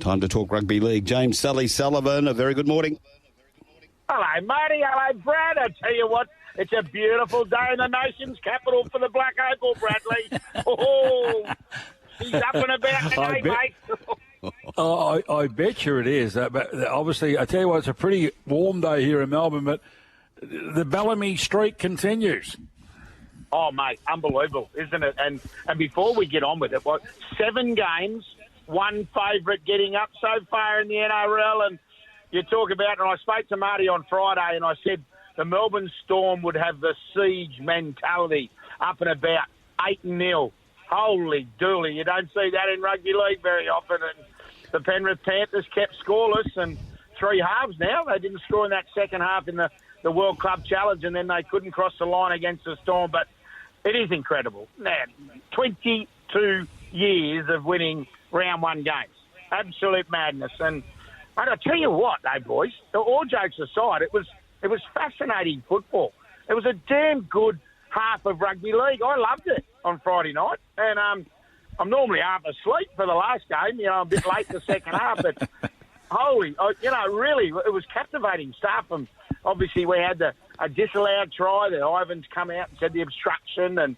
Time to talk rugby league. James Sully Sullivan, a very good morning. Hello, Marty. Hello, Brad. I tell you what, it's a beautiful day in the nation's capital for the Black Opal, Bradley. Oh, he's up and about today, mate. I bet you it is. But obviously, I tell you what, it's a pretty warm day here in Melbourne, but the Bellamy streak continues. Oh, mate, unbelievable, isn't it? And before we get on with it, 7 games, one favourite getting up so far in the NRL, and you talk about, and I spoke to Marty on Friday, and I said the Melbourne Storm would have the siege mentality up and about, 8-0. Holy dooly, you don't see that in rugby league very often. And the Penrith Panthers kept scoreless, and 3 halves now. They didn't score in that second half in the World Club Challenge, and then they couldn't cross the line against the Storm. But it is incredible. Now, 22 years of winning round 1 games. Absolute madness. And I tell you what, though, boys, all jokes aside, it was fascinating football. It was a damn good half of rugby league. I loved it on Friday night. And I'm normally half asleep for the last game. A bit late the second half. But, holy, really, it was captivating stuff. And obviously we had a disallowed try that Ivan's come out and said the obstruction and,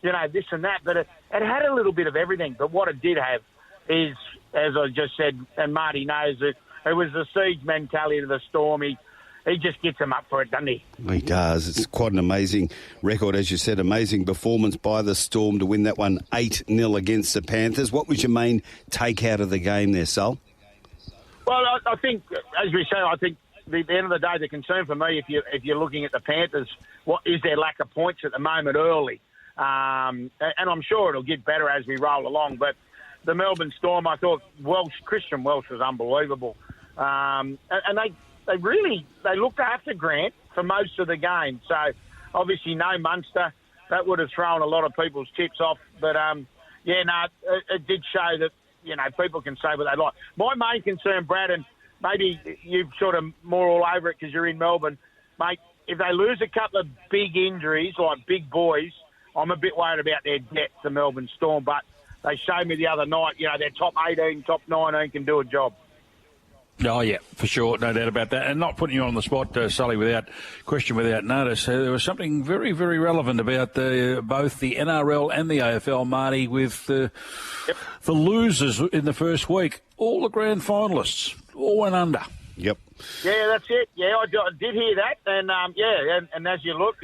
this and that. But it had a little bit of everything. But what it did have is, as I just said, and Marty knows it was the siege mentality of the Storm. He just gets them up for it, doesn't he? He does. It's quite an amazing record, as you said, amazing performance by the Storm to win that one 8-0 against the Panthers. What was your main take out of the game there, Sol? Well, I think, as we say, at the end of the day, the concern for me, if you're looking at the Panthers, what is their lack of points at the moment early? And I'm sure it'll get better as we roll along. But the Melbourne Storm, I thought Christian Welsh was unbelievable. And they looked after Grant for most of the game. So, obviously, no Munster. That would have thrown a lot of people's tips off. But, it did show that, people can say what they like. My main concern, Brad, and maybe you've sort of more all over it because you're in Melbourne, mate, if they lose a couple of big injuries, like big boys, I'm a bit worried about their depth, the Melbourne Storm. But they showed me the other night, their top 18, top 19 can do a job. Oh, yeah, for sure. No doubt about that. And not putting you on the spot, Sully, without notice, there was something very, very relevant about both the NRL and the AFL, Marty, with the losers in the first week. All the grand finalists, all went under. Yep. Yeah, that's it. Yeah, I did hear that. And, and as you look,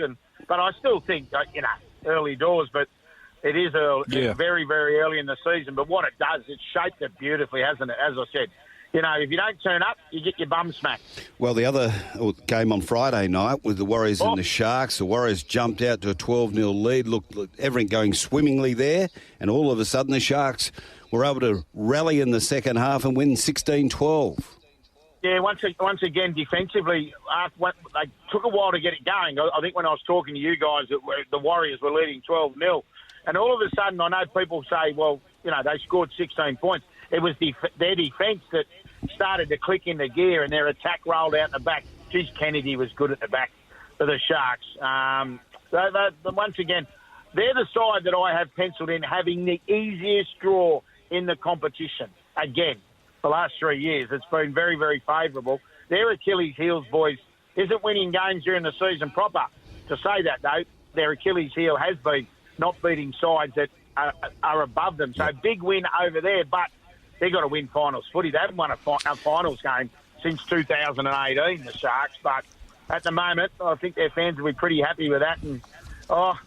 but I still think, early doors, but it is very, very early in the season. But what it does, it's shaped it beautifully, hasn't it? As I said, if you don't turn up, you get your bum smacked. Well, the other game on Friday night with the Warriors and the Sharks, the Warriors jumped out to a 12-0 lead. Look, everything going swimmingly there, and all of a sudden the Sharks were able to rally in the second half and win 16-12. Yeah, once again, defensively, they took a while to get it going. I think when I was talking to you guys, the Warriors were leading 12-0. And all of a sudden, I know people say, well, they scored 16 points. It was their defence that started to click into gear and their attack rolled out in the back. Geez, Kennedy was good at the back for the Sharks. Once again, they're the side that I have penciled in having the easiest draw in the competition. Again, the last 3 years, it's been very, very favourable. Their Achilles heels, boys, isn't winning games during the season proper. To say that, though, their Achilles heel has been not beating sides that are above them. So big win over there, but they've got to win finals footy. They haven't won a finals game since 2018, the Sharks. But at the moment, I think their fans will be pretty happy with that. And,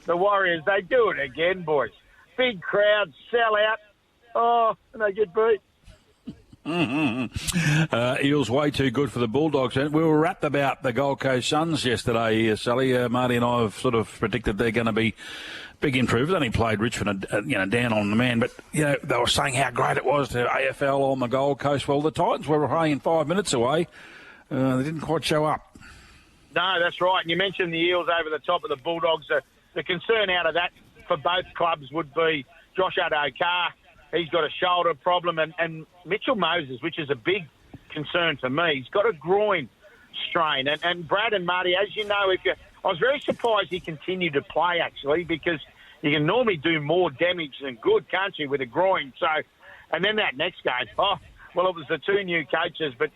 the Warriors, they do it again, boys. Big crowd, sell out. And they get beat. Eels way too good for the Bulldogs. And we were rapt about the Gold Coast Suns yesterday, Sully. Marty and I have sort of predicted they're going to be big improvers. Only played Richmond, down on the man. But, they were saying how great it was to AFL on the Gold Coast. Well, the Titans were playing 5 minutes away. They didn't quite show up. No, that's right. And you mentioned the Eels over the top of the Bulldogs. The concern out of that for both clubs would be Josh Adokar. He's got a shoulder problem. And Mitchell Moses, which is a big concern for me, he's got a groin strain. And Brad and Marty, as you know, I was very surprised he continued to play, actually, because you can normally do more damage than good, can't you, with a groin? So, and then that next game, Well, it was the two new coaches. But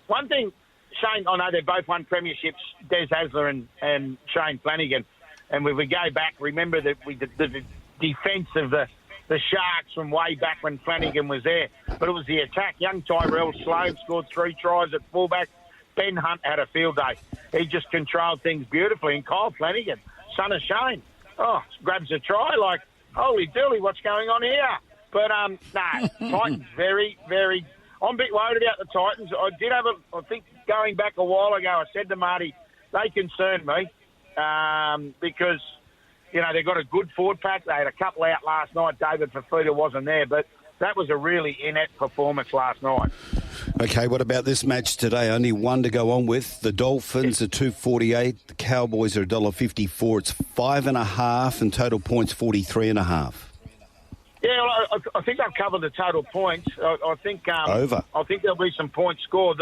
one thing, Shane, I know they both won premierships, Des Hasler and Shane Flanagan. And when we go back, remember that the defence of the Sharks from way back when Flanagan was there. But it was the attack. Young Tyrell Sloan scored 3 tries at fullback. Ben Hunt had a field day. He just controlled things beautifully. And Kyle Flanagan, son of Shane, grabs a try like, holy dooly, what's going on here? But, Titans very, very... I'm a bit worried about the Titans. I think going back a while ago, I said to Marty, they concern me because, they've got a good forward pack. They had a couple out last night. David Fafita wasn't there, but that was a really inept performance last night. Okay, what about this match today? Only one to go on with. The Dolphins are $2.48. The Cowboys are $1.54. It's 5.5 and total points 43.5. Yeah, well, I think I've covered the total points. I think over. I think there'll be some points scored.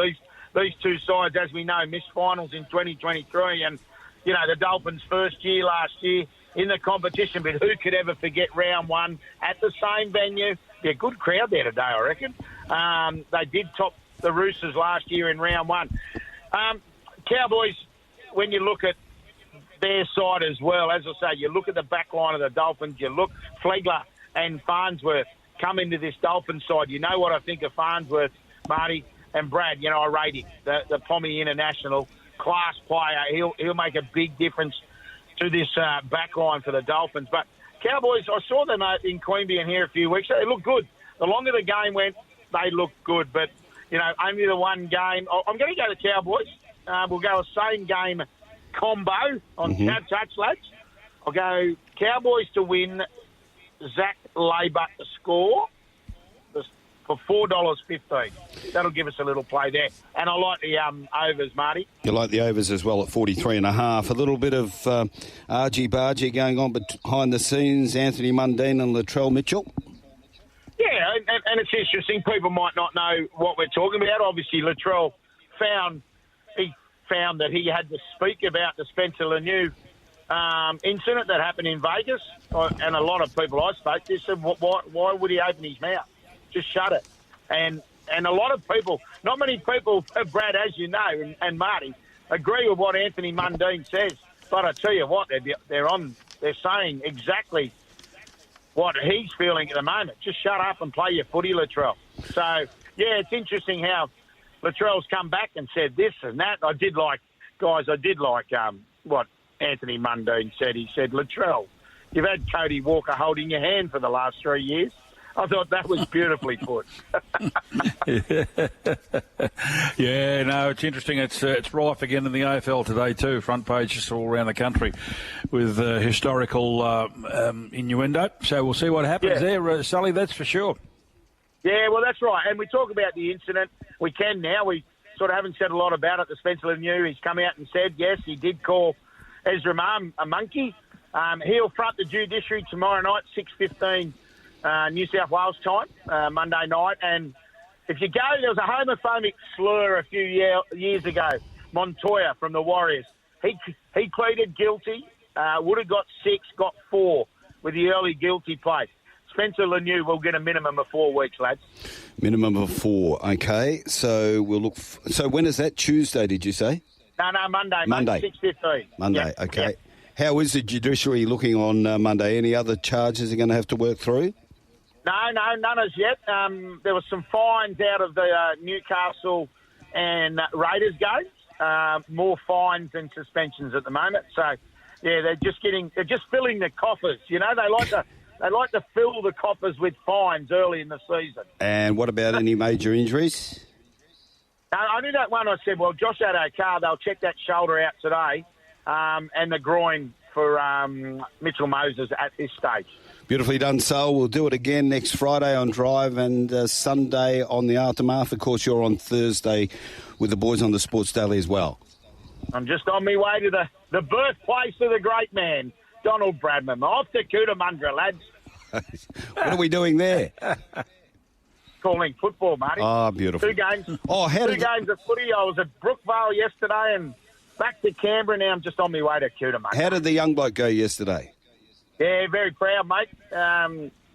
These two sides, as we know, missed finals in 2023, and the Dolphins' first year last year in the competition. But who could ever forget round one at the same venue? Yeah, good crowd there today, I reckon. They did top the Roosters last year in round one. Cowboys, when you look at their side as well, as I say, you look at the back line of the Dolphins, you look Flegler and Farnsworth come into this Dolphin side. You know what I think of Farnsworth, Marty and Brad. I rate him, the Pommy International class player. He'll make a big difference to this back line for the Dolphins. But Cowboys, I saw them in Queanbeyan here a few weeks ago. They look good. The longer the game went, they looked good. But, only the one game. I'm going to go to Cowboys. We'll go a same game combo on touch, lads. I'll go Cowboys to win, Zach Labour to score for $4.15. That'll give us a little play there. And I like the overs, Marty. You like the overs as well at 43.5. A little bit of argy-bargy going on behind the scenes. Anthony Mundine and Latrell Mitchell. Yeah, and it's interesting. People might not know what we're talking about. Obviously, Latrell found that he had to speak about the Spencer Laniu incident that happened in Vegas, and a lot of people I spoke to said, why would he open his mouth? Just shut it. And a lot of people, not many people, Brad, as you know, and Marty, agree with what Anthony Mundine says. But I tell you what, they're saying exactly what he's feeling at the moment. Just shut up and play your footy, Latrell. So, yeah, it's interesting how Latrell's come back and said this and that. I did like what Anthony Mundine said. He said, Latrell, you've had Cody Walker holding your hand for the last 3 years. I thought that was beautifully put. Yeah, no, it's interesting. It's rife again in the AFL today too. Front pages all around the country with historical innuendo. So we'll see what happens there, Sully. That's for sure. Yeah, well, that's right. And we talk about the incident. We can now. We sort of haven't said a lot about it. The Spencer Laniu, he's come out and said, yes, he did call Ezra Mam a monkey. He'll front the judiciary tomorrow night, 6:15 New South Wales time, Monday night. And if you go, there was a homophobic slur a few years ago. Montoya from the Warriors. He pleaded guilty, would have got 6, got 4 with the early guilty plea. Spencer Laniu will get a minimum of 4 weeks, lads. Minimum of 4, okay. So we'll look. So when is that? Tuesday, did you say? No, Monday. Monday. 6:15. Monday, yep. Okay. Yep. How is the judiciary looking on Monday? Any other charges are going to have to work through? No, none as yet. There were some fines out of the Newcastle and Raiders games. More fines than suspensions at the moment. So, yeah, they're just filling the coffers. They like to fill the coffers with fines early in the season. And what about any major injuries? Only that one I said, well, Josh Adokar, they'll check that shoulder out today, and the groin for Mitchell Moses at this stage. Beautifully done, Sol. We'll do it again next Friday on Drive and Sunday on the Aftermath. Of course, you're on Thursday with the boys on the Sports Daily as well. I'm just on my way to the birthplace of the great man, Donald Bradman. Off to Cootamundra, lads. What are we doing there? Calling football, Marty. Oh, beautiful. 2 games. Two games of footy. I was at Brookvale yesterday and back to Canberra. Now I'm just on my way to Cootamundra. How did the young bloke go yesterday? Yeah, very proud, mate.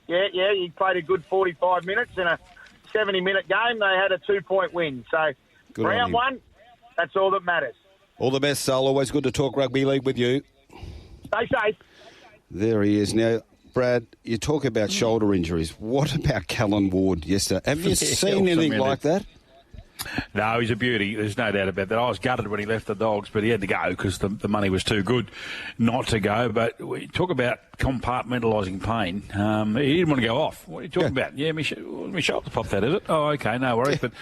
He played a good 45 minutes in a 70-minute game, they had a 2-point win. So Good on round him. one, that's all that matters. All the best, Sol. Always good to talk rugby league with you. Stay safe. There he is. Now, Brad, you talk about shoulder injuries. What about Callan Ward yesterday? Have you seen anything like that? No, he's a beauty. There's no doubt about that. I was gutted when he left the Dogs, but he had to go because the money was too good not to go. But we talk about compartmentalising pain. He didn't want to go off. What are you talking about? Yeah, my shoulder popped that, is it? Oh, okay, no worries. But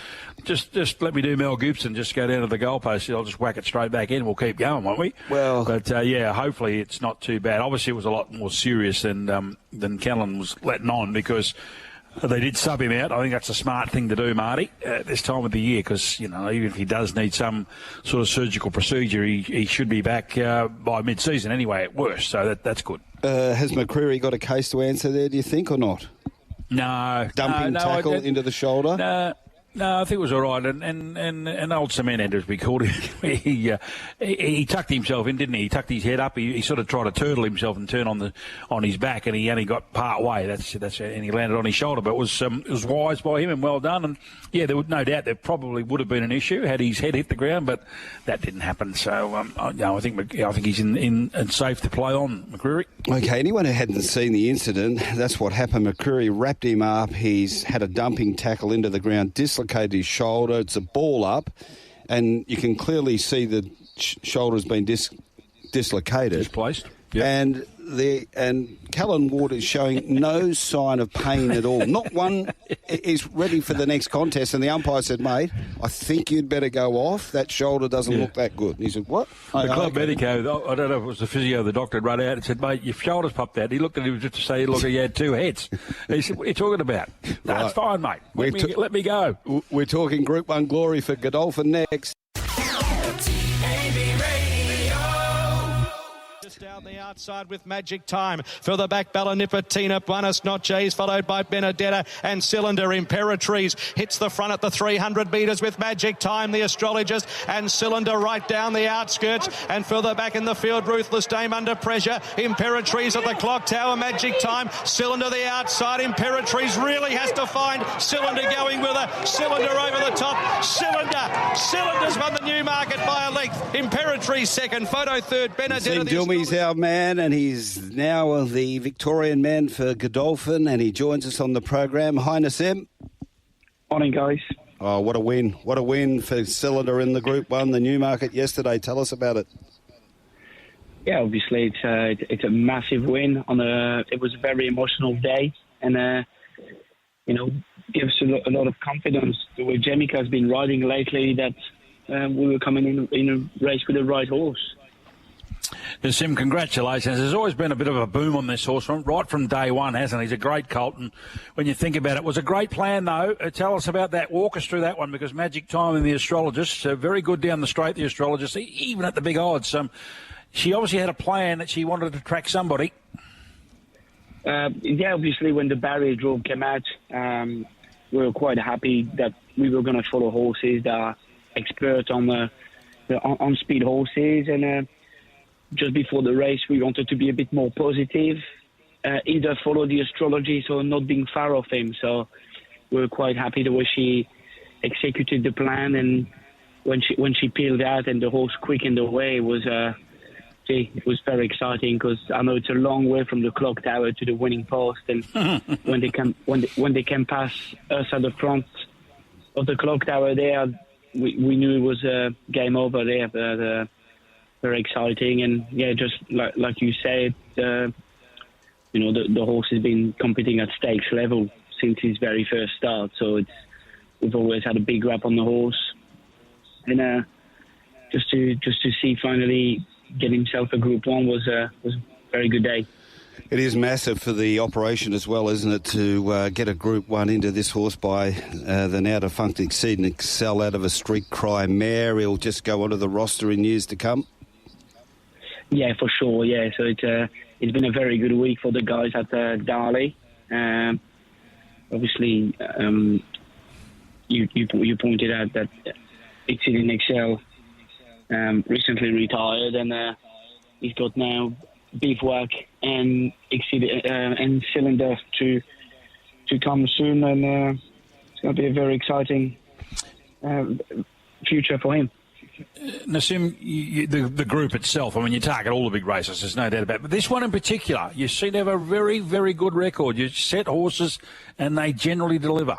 just let me do Mel Gibson. Just go down to the goalpost. I'll just whack it straight back in. We'll keep going, won't we? Well, but yeah, hopefully it's not too bad. Obviously, it was a lot more serious than Callan was letting on because they did sub him out. I think that's a smart thing to do, Marty, at this time of the year, because, you know, even if he does need some sort of surgical procedure, he should be back by mid-season anyway at worst, so that's good. Has McCreary got a case to answer there, do you think, or not? No. Dumping tackle into the shoulder? No, I think it was all right. And old cement end, as we called him, he tucked himself in, didn't he? He tucked his head up. He sort of tried to turtle himself and turn on his back, and he only got part way. And he landed on his shoulder. But it was wise by him and well done. And yeah, there would no doubt there probably would have been an issue had his head hit the ground, but that didn't happen. So I think he's in safe to play on, McCreary. Okay, anyone who hadn't seen the incident, that's what happened. McCreary wrapped him up. He's had a dumping tackle into the ground, dislocated his shoulder. It's a ball up, and you can clearly see the shoulder's been dislocated. Displaced. Yep. And Callan Ward is showing no sign of pain at all. Not one is ready for the next contest. And the umpire said, mate, I think you'd better go off. That shoulder doesn't look that good. And he said, what? The club medico, I don't know if it was the physio, the doctor had run out and said, mate, your shoulder's popped out. He looked at him just to say, look, he had two heads. And he said, what are you talking about? That's fine, mate. Let me go. We're talking Group 1 glory for Godolphin next. Down the outside with Magic Time. Further back, Balanipatina, Buenos Noches, followed by Benedetta and Cylinder. Imperatrice hits the front at the 300 metres with Magic Time, the astrologist, and Cylinder right down the outskirts. And further back in the field, Ruthless Dame under pressure. Imperatrice at the clock tower, Magic Time. Cylinder the outside. Imperatrice really has to find Cylinder going with her. Cylinder over the top. Cylinder's won the Newmarket by a length. Imperatrice second. Photo third. Benedetta. Nacim Dilmi's our man, and he's now the Victorian man for Godolphin, and he joins us on the program. Hi, Nacim. Morning, guys. Oh, what a win. What a win for Cylinder in the Group 1, the Newmarket yesterday. Tell us about it. Yeah, obviously it's a massive win. It was a very emotional day, and gives a lot of confidence. The way Jemica has been riding lately, that we were coming in a race with the right horse. Nacim, congratulations. There's always been a bit of a boom on this horse right from day one, hasn't he? He's a great colt, and when you think about it, was a great plan, though. Tell us about that. Walk us through that one, because Magic Time and the astrologist, very good down the straight, the astrologist, even at the big odds. She obviously had a plan that she wanted to track somebody. Yeah, obviously when the barrier draw came out, we were quite happy that we were going to follow horses that are expert on on speed horses, and just before the race, we wanted to be a bit more positive, either follow the astrologist or not being far off him. So we were quite happy the way she executed the plan, and when she peeled out and the horse quickened away, it was very exciting, because I know it's a long way from the clock tower to the winning post, and when they can pass us at the front of the clock tower there, we knew it was game over there. But, very exciting, and yeah, just like you said, the horse has been competing at stakes level since his very first start. So we've always had a big rap on the horse, and just to see finally get himself a Group 1 was a very good day. It is massive for the operation as well, isn't it, to get a Group 1 into this horse by the now defunct Exceed and Excel out of a Street Cry mare. He'll just go onto the roster in years to come. Yeah, for sure. Yeah, so it's been a very good week for the guys at Darley. Obviously, you pointed out that Exceed and Excel recently retired, and he's got now Bivouac and Exceed and Cylinder to come soon, and going to be a very exciting future for him. Nacim, the group itself, I mean, you target all the big races, there's no doubt about it. But this one in particular, you seem to have a very, very good record. You set horses and they generally deliver.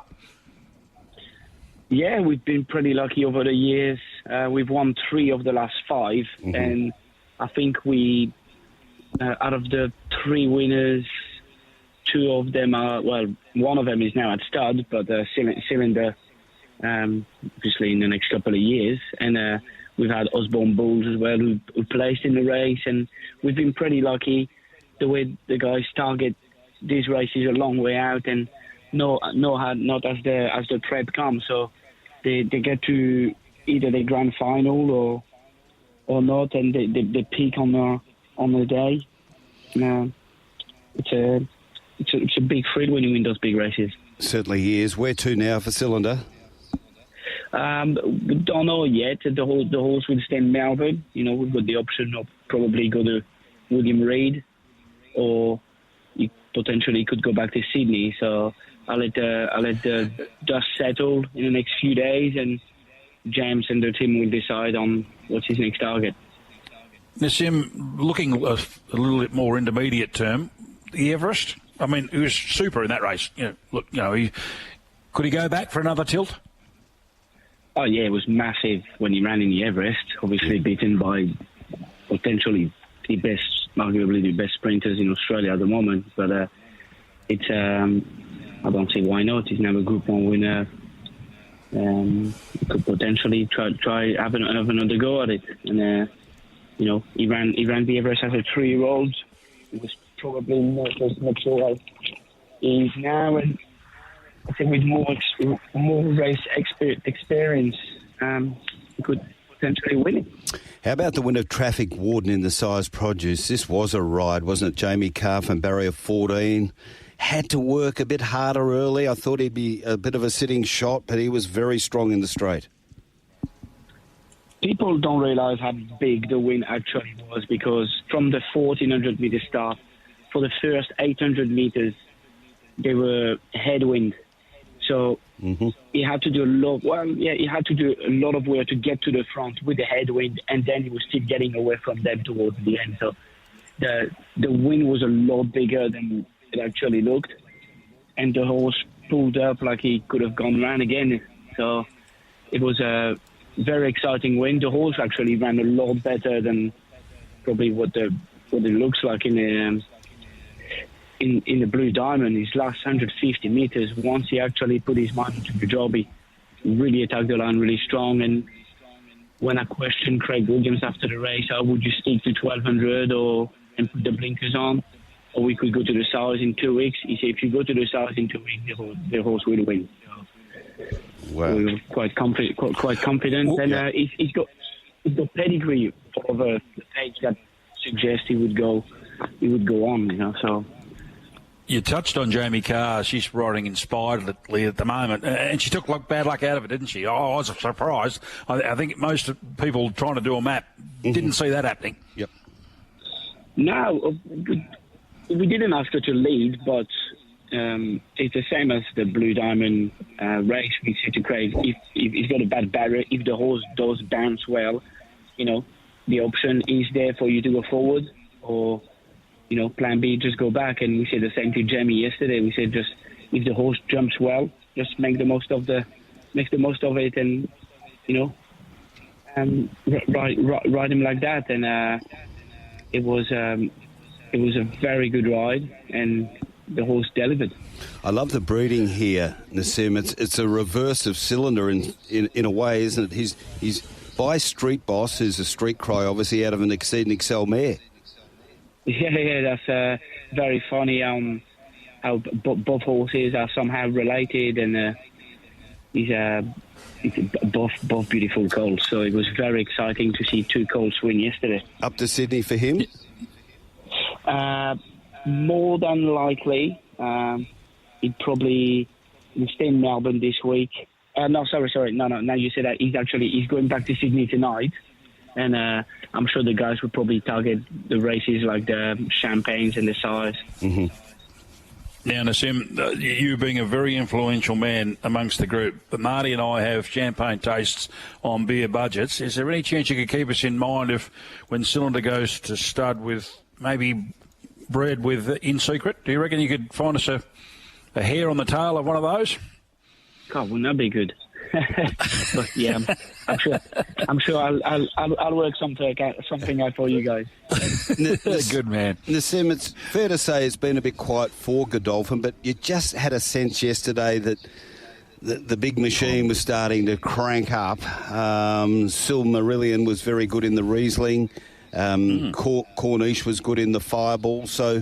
Yeah, we've been pretty lucky over the years. We've won 3 of the last 5. And I think we, out of the 3 winners, 2 of them are, well, one of them is now at stud, but Cylinder, obviously in the next couple of years. And we've had Osborne Bulls as well who placed in the race. And we've been pretty lucky the way the guys target these races a long way out and not as the prep comes. So they get to either the grand final or not, and they peak on the day. It's a big thrill when you win those big races. Certainly is. Where to now for Cylinder? We don't know yet. The horse will stay in Melbourne. You know, we've got the option of probably go to William Reid, or he potentially could go back to Sydney. So I'll let the dust settle in the next few days, and James and the team will decide on what's his next target. Nacim, looking a little bit more intermediate term, the Everest. I mean, he was super in that race. Could he go back for another tilt? Oh yeah, it was massive when he ran in the Everest. Obviously beaten by potentially arguably the best sprinters in Australia at the moment. But it's I don't see why not. He's now a Group 1 winner. Could potentially try have another go at it. And he ran the Everest as a 3-year-old. He was probably not as mature as he is now, and I think with more race experience, he could potentially win it. How about the win of Traffic Warden in the size produce? This was a ride, wasn't it? Jamie Carr from barrier 14. Had to work a bit harder early. I thought he'd be a bit of a sitting shot, but he was very strong in the straight. People don't realise how big the win actually was, because from the 1,400 metre start, for the first 800 metres, they were headwind. So he had to do a lot. Well, yeah, he had to do a lot of work to get to the front with the headwind, and then he was still getting away from them towards the end. So the win was a lot bigger than it actually looked, and the horse pulled up like he could have gone round again. So it was a very exciting win. The horse actually ran a lot better than probably what it looks like in the Blue Diamond. His last 150 metres, once he actually put his mind into the job, he really attacked the line really strong. And when I questioned Craig Williams after the race, would you stick to 1,200 and put the blinkers on, or we could go to the size in 2 weeks? He said, if you go to the size in 2 weeks, the horse will win. Wow. We were quite confident, and he's got pedigree over the page that suggests he would go on. So. You touched on Jamie Carr. She's riding inspiredly at the moment, and she took bad luck out of it, didn't she? Oh, I was surprised. I think most people trying to do a map didn't see that happening. Yep. No, we didn't ask her to lead, but it's the same as the Blue Diamond race. We said to Craig, if he's got a bad barrier, if the horse does bounce well, the option is there for you to go forward, or plan B, just go back. And we said the same to Jamie yesterday. We said, just if the horse jumps well, just make the most of it, and ride him like that. And it was a very good ride, and the horse delivered. I love the breeding here, Nacim. It's a reverse of Cylinder in a way, isn't it? He's by Street Boss, who's a street cry, obviously out of an Exceed and Excel mare. Yeah, that's very funny how both horses are somehow related, and he's both beautiful colts. So it was very exciting to see 2 colts win yesterday. Up to Sydney for him? More than likely. He'd probably stay in Melbourne this week. No, sorry. No. Now you said that he's going back to Sydney tonight. And I'm sure the guys would probably target the races like the Champagnes and the Sires. Mm-hmm. Now, Nacim, you being a very influential man amongst the group, but Marty and I have champagne tastes on beer budgets. Is there any chance you could keep us in mind if, when Cylinder goes to stud with maybe bred with In Secret, do you reckon you could find us a hair on the tail of one of those? God, wouldn't that be good? But yeah, I'm sure I'll work something out for you guys. Good man. Nacim, it's fair to say it's been a bit quiet for Godolphin, but you just had a sense yesterday that the big machine was starting to crank up. Silmarillion was very good in the Riesling. Corniche was good in the Fireball. So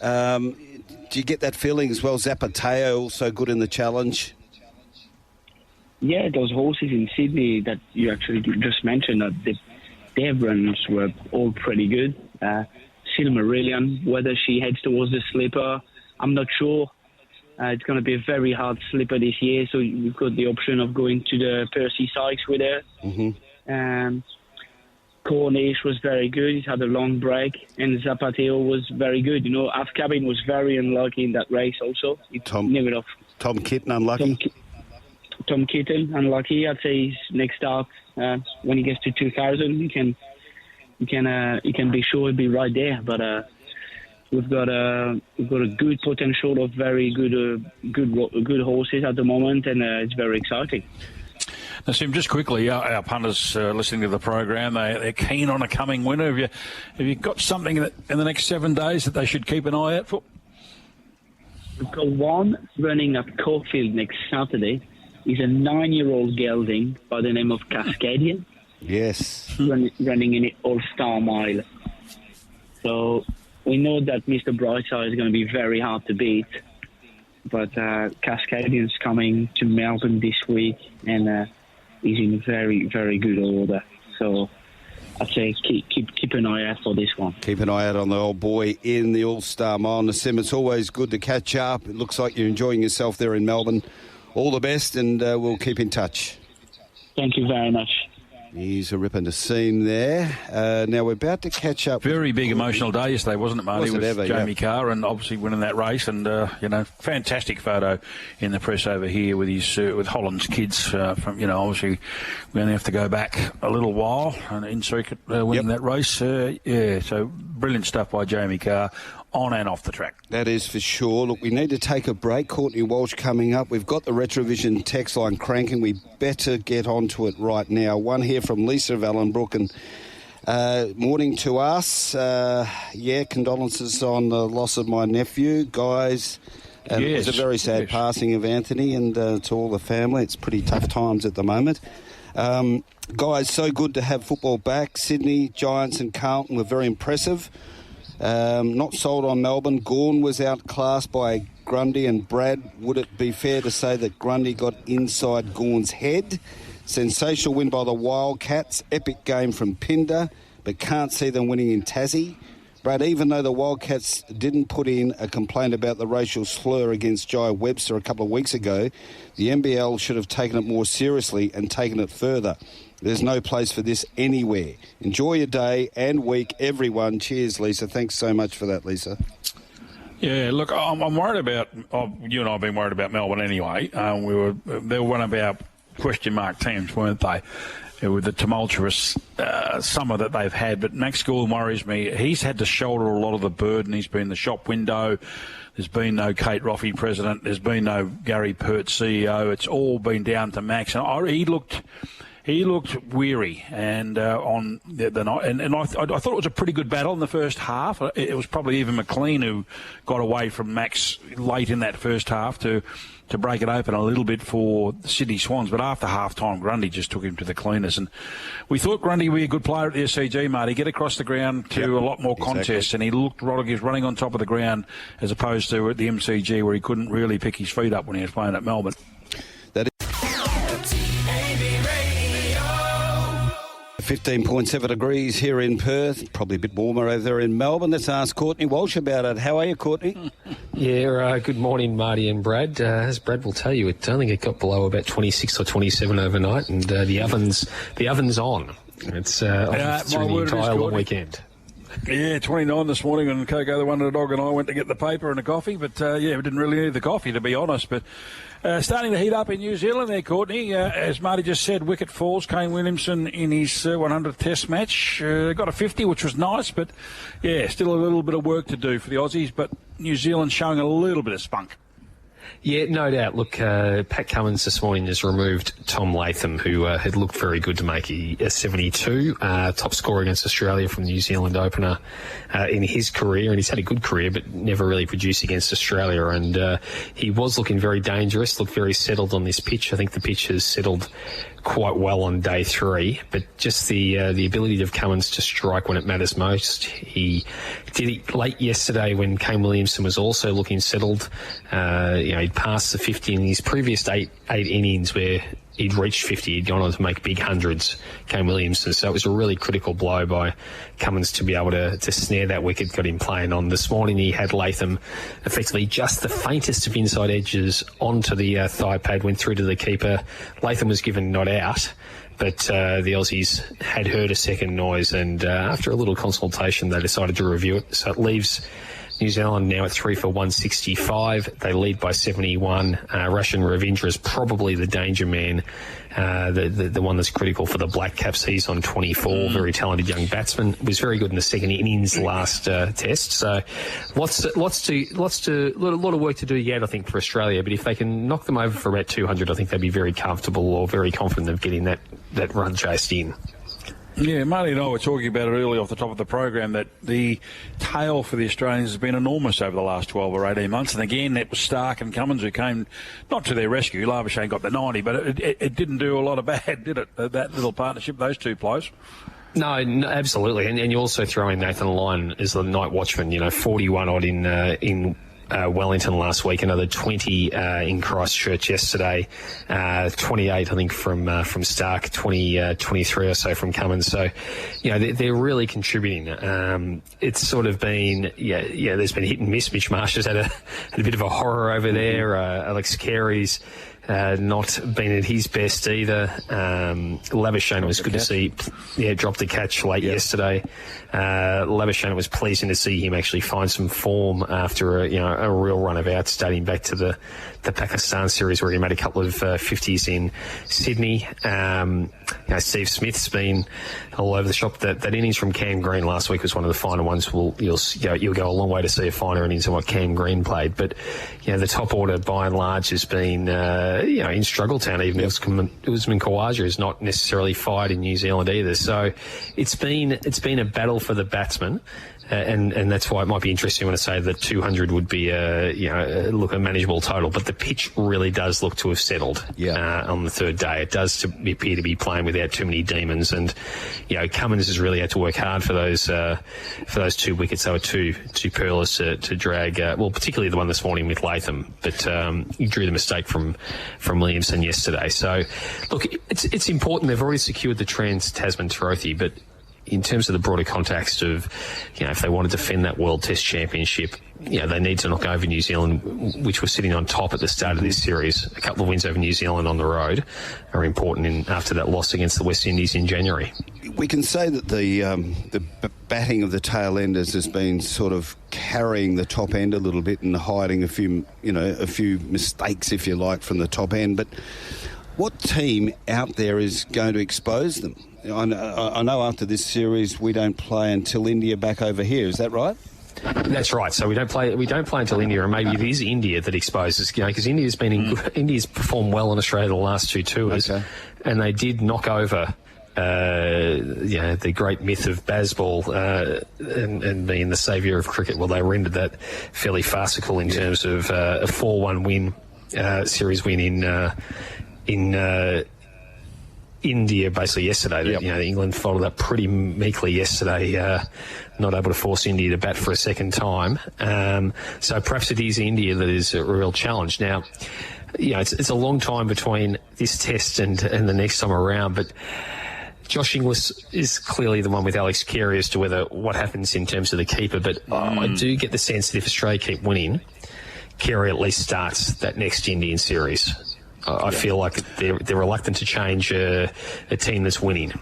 do you get that feeling as well? Zapateo also good in the Challenge. Yeah, those horses in Sydney that you actually just mentioned, their runs were all pretty good. Silmarillion, whether she heads towards the slipper, I'm not sure. It's going to be a very hard slipper this year, so you've got the option of going to the Percy Sykes with her. Mm-hmm. Corniche was very good. He's had a long break. And Zapateo was very good. You know, Afkabin was very unlucky in that race also. Tom Kitten unlucky? Tom Kitten unlucky. I'd say his next start, when he gets to 2000, he can be sure he'll be right there. But we've got a good potential of very good horses at the moment, and it's very exciting. Nacim, just quickly, our punters listening to the program, they're keen on a coming winner. Have you got something in the next 7 days that they should keep an eye out for? We've got one running at Caulfield next Saturday. He's a 9-year-old gelding by the name of Cascadian. Yes. Running in the All-Star Mile. So we know that Mr. Brightside is going to be very hard to beat. But Cascadian's coming to Melbourne this week, and he's in very, very good order. So I'd say keep an eye out for this one. Keep an eye out on the old boy in the All-Star Mile. Nacim, it's always good to catch up. It looks like you're enjoying yourself there in Melbourne. All the best, and we'll keep in touch. Thank you very much. He's a ripper Nacim there. Now we're about to catch up. Very big emotional day yesterday, wasn't it, Marty? Was it ever, Jamie Carr, and obviously winning that race, and fantastic photo in the press over here with his with Holland's kids. From obviously we only have to go back a little while, and In Secret winning that race. So brilliant stuff by Jamie Carr. On and off the track. That is for sure. Look, we need to take a break. Courtney Walsh coming up. We've got the Retrovision text line cranking. We better get onto it right now. One here from Lisa of Allenbrook. And morning to us. Condolences on the loss of my nephew, guys. And it was a very sad passing of Anthony, and to all the family. It's pretty tough times at the moment. Guys, so good to have football back. Sydney, Giants and Carlton were very impressive. Not sold on Melbourne. Gawn was outclassed by Grundy and Brad. Would it be fair to say that Grundy got inside Gawn's head? Sensational win by the Wildcats. Epic game from Pinder, but can't see them winning in Tassie. Brad, even though the Wildcats didn't put in a complaint about the racial slur against Jai Webster a couple of weeks ago, the NBL should have taken it more seriously and taken it further. There's no place for this anywhere. Enjoy your day and week, everyone. Cheers, Lisa. Thanks so much for that, Lisa. Yeah, look, I'm worried about. You and I have been worried about Melbourne anyway. They were one of our question mark teams, weren't they? With the tumultuous summer that they've had. But Max Gould worries me. He's had to shoulder a lot of the burden. He's been the shop window. There's been no Kate Roffey president. There's been no Gary Pert CEO. It's all been down to Max. And he looked weary, and on the night, and I thought it was a pretty good battle in the first half. It was probably even McLean who got away from Max late in that first half to break it open a little bit for the Sydney Swans. But after half-time, Grundy just took him to the cleaners. And we thought Grundy would be a good player at the SCG, Marty. Get across the ground to a lot more contests. And he looked, Rodriguez running on top of the ground as opposed to at the MCG where he couldn't really pick his feet up when he was playing at Melbourne. 15.7 degrees here in Perth. Probably a bit warmer over there in Melbourne. Let's ask Courtney Walsh about it. How are you, Courtney? Yeah, good morning, Marty and Brad. As Brad will tell you, I think it got below about 26 or 27 overnight, and the oven's on. It's through the entire long weekend. Yeah, 29 this morning when Coco, the Wonder Dog, and I went to get the paper and a coffee. But, we didn't really need the coffee, to be honest. But starting to heat up in New Zealand there, Courtney. As Marty just said, wicket falls. Kane Williamson in his 100th Test match. Got a 50, which was nice. But, still a little bit of work to do for the Aussies. But New Zealand showing a little bit of spunk. Yeah, no doubt. Look, Pat Cummins this morning has removed Tom Latham, who had looked very good to make a 72, top scorer against Australia from the New Zealand opener in his career, and he's had a good career but never really produced against Australia, and he was looking very dangerous, looked very settled on this pitch. I think the pitch has settled quite well on day 3, but just the ability of Cummins to strike when it matters most. He did it late yesterday when Kane Williamson was also looking settled. He'd passed the 50 in his previous eight innings where he'd reached 50. He'd gone on to make big hundreds, Kane Williamson. So it was a really critical blow by Cummins to be able to snare that wicket, got him playing on. This morning he had Latham effectively just the faintest of inside edges onto the thigh pad, went through to the keeper. Latham was given not out, but the Aussies had heard a second noise, and after a little consultation they decided to review it. So it leaves New Zealand now at 3 for 165. They lead by 71. Roshan Ravindra is probably the danger man, the one that's critical for the Black Caps. He's on 24. Very talented young batsman. Was very good in the second innings last Test. So a lot of work to do yet, I think, for Australia. But if they can knock them over for about 200, I think they'd be very comfortable or very confident of getting that run chased in. Yeah, Marty and I were talking about it earlier off the top of the program that the tail for the Australians has been enormous over the last 12 or 18 months. And again, it was Stark and Cummins who came not to their rescue. Labuschagne got the 90, but it didn't do a lot of bad, did it? That little partnership, those two players. No, absolutely. And you also throw in Nathan Lyon as the night watchman, 41 odd in Wellington last week, another 20 in Christchurch yesterday, 28 I think from Stark, 23 or so from Cummins. So, they're really contributing. It's sort of been, there's been hit and miss. Mitch Marsh has had a bit of a horror over there. Alex Carey's not been at his best either. Labuschagne was good to see. Dropped the catch late yesterday. Labuschagne was pleasing to see him actually find some form after a real run of outs dating back to the Pakistan series where he made a couple of 50s in Sydney. Steve Smith's been all over the shop. That innings from Cam Green last week was one of the finer ones. You'll go a long way to see a finer innings than what Cam Green played. But the top order by and large has been in struggle town. Even Usman Khawaja is not necessarily fired in New Zealand either. So it's been a battle for the batsmen. And that's why it might be interesting when I say that 200 would be a manageable total. But the pitch really does look to have settled on the third day. It does appear to be playing without too many demons. And Cummins has really had to work hard for those 2 wickets. They were too perilous to drag. Particularly the one this morning with Latham. But he drew the mistake from Williamson yesterday. So look, it's important. They've already secured the Trans-Tasman Trophy, but in terms of the broader context of, if they want to defend that World Test Championship, they need to knock over New Zealand, which was sitting on top at the start of this series. A couple of wins over New Zealand on the road are important after that loss against the West Indies in January. We can say that the batting of the tail enders has been sort of carrying the top end a little bit and hiding a few mistakes, if you like, from the top end. But what team out there is going to expose them? I know after this series we don't play until India back over here. Is that right? That's right. So we don't play until India, and maybe it is India that exposes. Because India's India's performed well in Australia the last 2 tours, and they did knock over the great myth of Bazball and being the saviour of cricket. Well, they rendered that fairly farcical in terms of a 4-1 win, series win in India basically yesterday. England followed up pretty meekly yesterday, not able to force India to bat for a second time. So perhaps it is India that is a real challenge. Now, it's a long time between this test and the next time around, but Josh Inglis is clearly the one with Alex Carey as to what happens in terms of the keeper. But I do get the sense that if Australia keep winning, Carey at least starts that next Indian series. I feel like they're reluctant to change a team that's winning.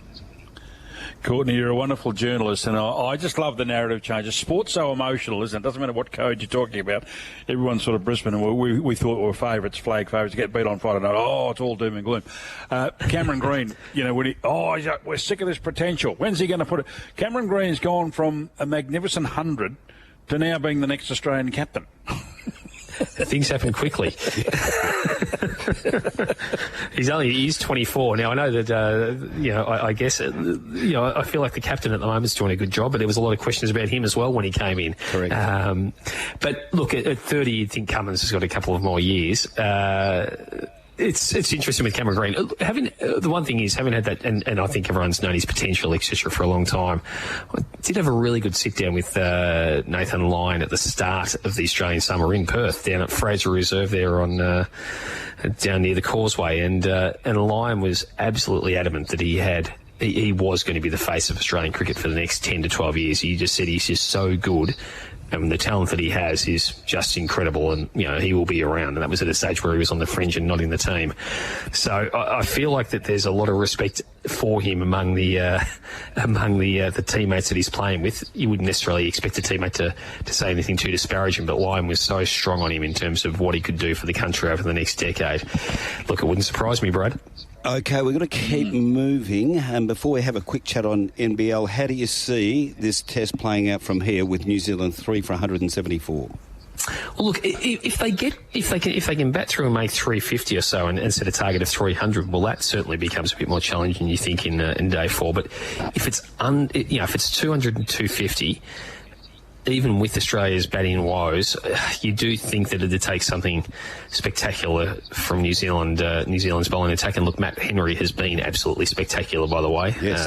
Courtney, you're a wonderful journalist, and I just love the narrative changes. Sport's so emotional, isn't it? Doesn't matter what code you're talking about. Everyone's sort of Brisbane, and we thought we were favourites, flag favourites, to get beat on Friday night. Oh, it's all doom and gloom. Cameron Green, we're sick of this potential. When's he going to put it? Cameron Green's gone from a magnificent 100 to now being the next Australian captain. Things happen quickly. He's 24 now. I know that I guess I feel like the captain at the moment is doing a good job, but there was a lot of questions about him as well when he came in. Correct. But look, at 30, you'd think Cummins has got a couple of more years. It's interesting with Cameron Green. The one thing is, having had that, and I think everyone's known his potential, etc., for a long time. I did have a really good sit down with Nathan Lyon at the start of the Australian summer in Perth, down at Fraser Reserve there on down near the Causeway, and Lyon was absolutely adamant that he was going to be the face of Australian cricket for the next 10 to 12 years. He just said he's just so good. And the talent that he has is just incredible, and he will be around. And that was at a stage where he was on the fringe and not in the team. So I feel like that there's a lot of respect for him among the teammates that he's playing with. You wouldn't necessarily expect a teammate to say anything too disparaging, but Lyon was so strong on him in terms of what he could do for the country over the next decade. Look, it wouldn't surprise me, Brad. Okay, we're going to keep moving. And before we have a quick chat on NBL, how do you see this test playing out from here with New Zealand 3 for 174? Well, look, if they can bat through and make 350 or so and set a target of 300, well, that certainly becomes a bit more challenging, you think, in day 4. But if it's if it's 200 and 250. Even with Australia's batting woes, you do think that it'd take something spectacular from New Zealand. New Zealand's bowling attack, and look, Matt Henry has been absolutely spectacular, by the way. Yes,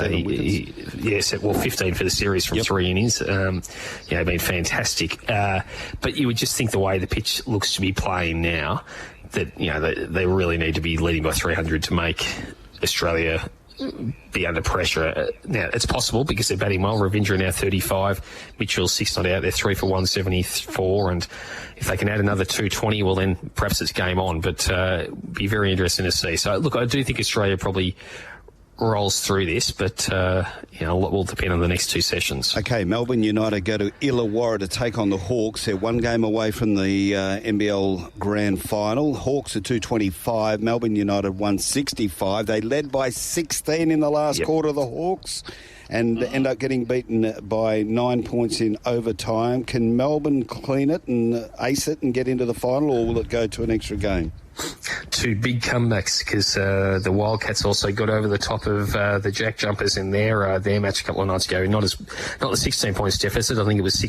15 for the series from 3 innings. Been fantastic. But you would just think the way the pitch looks to be playing now, that they really need to be leading by 300 to make Australia be under pressure. Now, it's possible because they're batting well. Ravindra now 35. Mitchell's 6 not out. They're 3 for 174. And if they can add another 220, well, then perhaps it's game on. But be very interesting to see. So, look, I do think Australia probably rolls through this, but a lot will depend on the next 2 sessions. Okay, Melbourne United go to Illawarra to take on the Hawks. They're 1 game away from the NBL Grand Final. Hawks are 225, Melbourne United 165. They led by 16 in the last quarter of the Hawks and end up getting beaten by 9 points in overtime. Can Melbourne clean it and ace it and get into the final, or will it go to an extra game? 2 big comebacks, because the Wildcats also got over the top of the Jack Jumpers in their match a couple of nights ago. Not the 16 points deficit. I think it was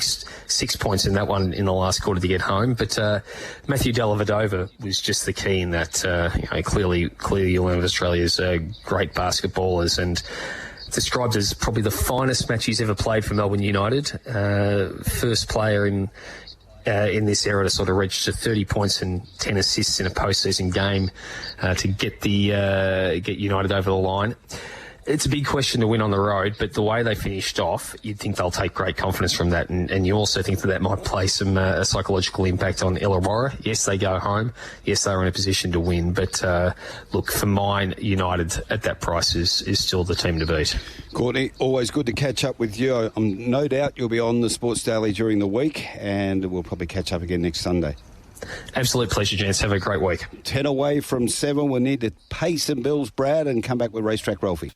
six points in that one in the last quarter to get home. But Matthew Dellavedova was just the key in that. Clearly one of Australia's great basketballers, and described as probably the finest match he's ever played for Melbourne United. First player in this era to sort of reach to 30 points and 10 assists in a postseason game to get United over the line. It's a big question to win on the road, but the way they finished off, you'd think they'll take great confidence from that, and you also think that might play some a psychological impact on Illawarra. Yes, they go home. Yes, they're in a position to win, but look, for mine, United at that price is still the team to beat. Courtney, always good to catch up with you. No doubt you'll be on the Sports Daily during the week, and we'll probably catch up again next Sunday. Absolute pleasure, gents. Have a great week. 10 away from 7. We need to pay some bills, Brad, and come back with Racetrack Ralphy.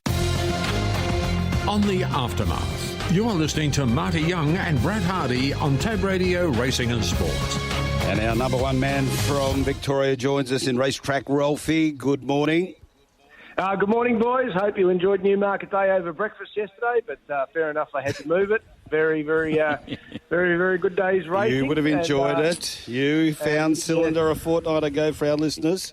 On the Aftermath, you are listening to Marty Young and Brad Hardie on Tab Radio Racing and Sport. And our number 1 man from Victoria joins us in Racetrack Ralphy. Good morning. Good morning, boys. Hope you enjoyed Newmarket Day over breakfast yesterday, but fair enough, I had to move it. Very, very good day's racing. You would have enjoyed it. You found Cylinder a fortnight ago for our listeners.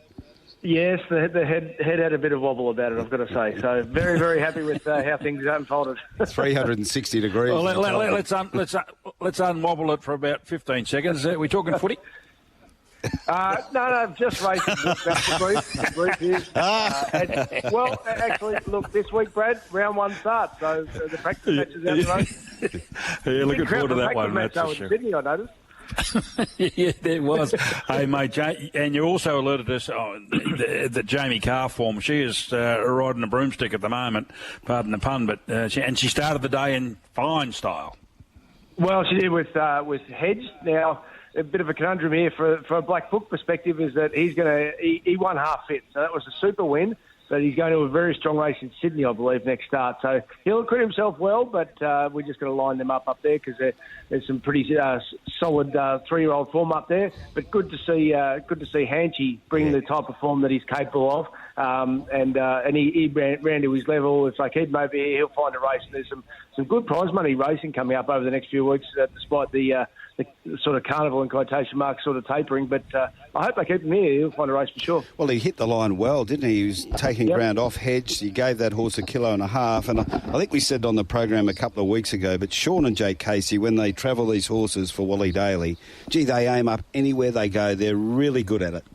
Yes, the head had a bit of wobble about it, I've got to say. So very, very happy with how things unfolded. 360 degrees. Well, let's unwobble it for about 15 seconds. Are we talking footy? No, just racing. That's the brief is. Well, actually, look, this week, Brad, round 1 starts, so the practice matches out the road. Yeah, looking forward to that one. Match in Sydney, I noticed. Yeah, there was. Hey, mate, and you also alerted us that Jamie Carr form. She is riding a broomstick at the moment, pardon the pun, but she started the day in fine style. Well, she did with Hedge. Now, a bit of a conundrum here for a Black Book perspective is that he won half fit, so that was a super win. But he's going to a very strong race in Sydney, I believe, next start. So he'll acquit himself well, but we're just going to line them up there because there's some pretty solid 3-year-old form up there. But good to see Hanchy bring the type of form that he's capable of. And he ran to his level. If they keep him over here, he'll find a race. And there's some good prize money racing coming up over the next few weeks, despite the sort of carnival in quotation marks sort of tapering. But I hope they keep him here. He'll find a race for sure. Well, he hit the line well, didn't he? He was taking ground off Hedge. He gave that horse 1.5 kilos. And I think we said on the program a couple of weeks ago, but Sean and Jake Casey, when they travel these horses for Wally Daly, they aim up anywhere they go. They're really good at it.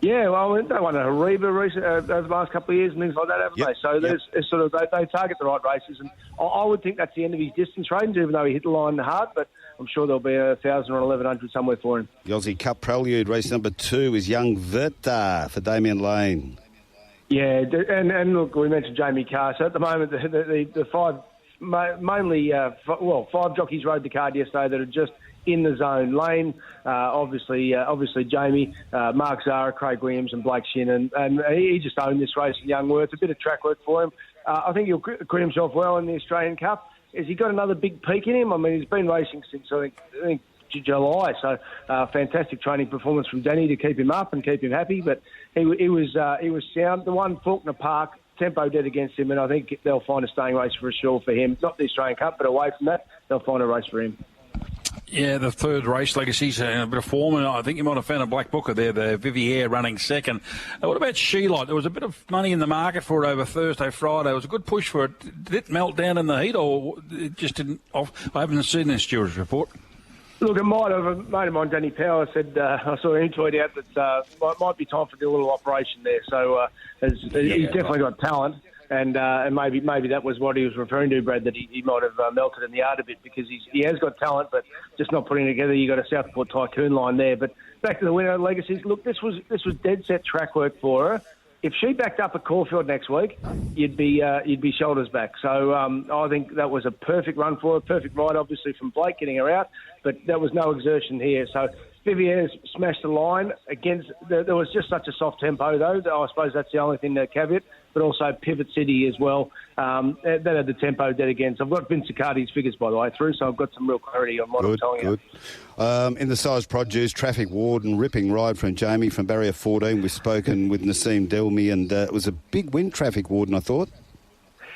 Yeah, well, they won a Hariba over the last couple of years and things like that, haven't they? So there's sort of they target the right races, and I would think that's the end of his distance range, even though he hit the line hard. But I'm sure there'll be 1,000 or 1,100 somewhere for him. The Aussie Cup Prelude race number 2 is Young Verta for Damien Lane. Yeah, and look, we mentioned Jamie Carr. So at the moment, the five mainly 5 jockeys rode the card yesterday that are just in the zone. Lane, obviously Jamie, Mark Zara, Craig Williams and Blake Shin, and he just owned this race in Young Worth. A bit of track work for him. I think he'll acquit himself well in the Australian Cup. Has he got another big peak in him? I mean, he's been racing since I think July, so fantastic training performance from Danny to keep him up and keep him happy. But he was sound. The one Faulkner Park tempo dead against him, and I think they'll find a staying race for sure for him. Not the Australian Cup, but away from that, they'll find a race for him. Yeah, the third race, Legacy's in a bit of form, and I think you might have found a Black Booker there, the Vivier running second. What about She-Light? There was a bit of money in the market for it over Thursday, Friday. It was a good push for it. Did it melt down in the heat, or it just didn't? I haven't seen the stewards report. Look, it might have. A mate of mine, Danny Power, said, I saw him tweet out that might be time for the little operation there. So he's definitely got talent. And maybe that was what he was referring to, Brad, that he might have melted in the yard a bit because he has got talent, but just not putting it together. You got a Southport Tycoon line there. But back to the winner, Legacies. Look, this was dead set track work for her. If she backed up at Caulfield next week, you'd be shoulders back. So I think that was a perfect run for her, perfect ride, obviously from Blake getting her out, but there was no exertion here. So Vivier's smashed the line against. There was just such a soft tempo, though. I suppose that's the only thing to caveat. But also Pivot City as well. That had the tempo dead again. So I've got Vince Accardi's figures, by the way, through, so I've got some real clarity on what I'm telling you. In the size produce, Traffic Warden, ripping ride from Jamie from barrier 14. We've spoken with Nacim Dilmi, and it was a big win, Traffic Warden, I thought.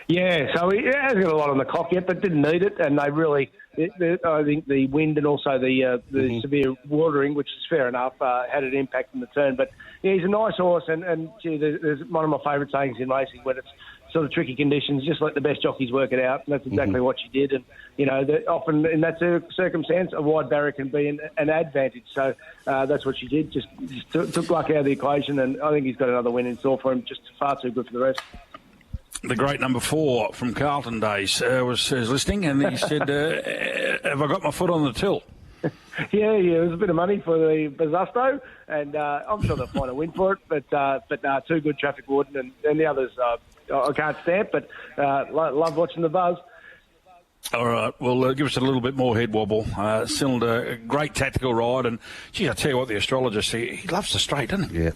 Yeah, so he hasn't got a lot on the clock yet, but didn't need it, and they really... I think the wind and also the severe watering, which is fair enough, had an impact on the turn. But yeah, he's a nice horse, and gee, there's one of my favourite sayings in racing when it's sort of tricky conditions, just let the best jockeys work it out. And that's exactly what she did. And you know, often in that circumstance, a wide barrier can be an advantage. So that's what she did. Just took luck out of the equation, and I think he's got another win in store for him. Just far too good for the rest. The great number 4 from Carlton days was listening, and he said, have I got my foot on the till? Yeah, it was a bit of money for the Bazusto, and I'm sure they'll find a win for it, but too good, Traffic Warden, and the others I can't stamp, but love watching the buzz. All right, well, give us a little bit more head wobble. Cylinder, a great tactical ride, and gee, I tell you what, the astrologist, he loves the straight, doesn't he? Yeah.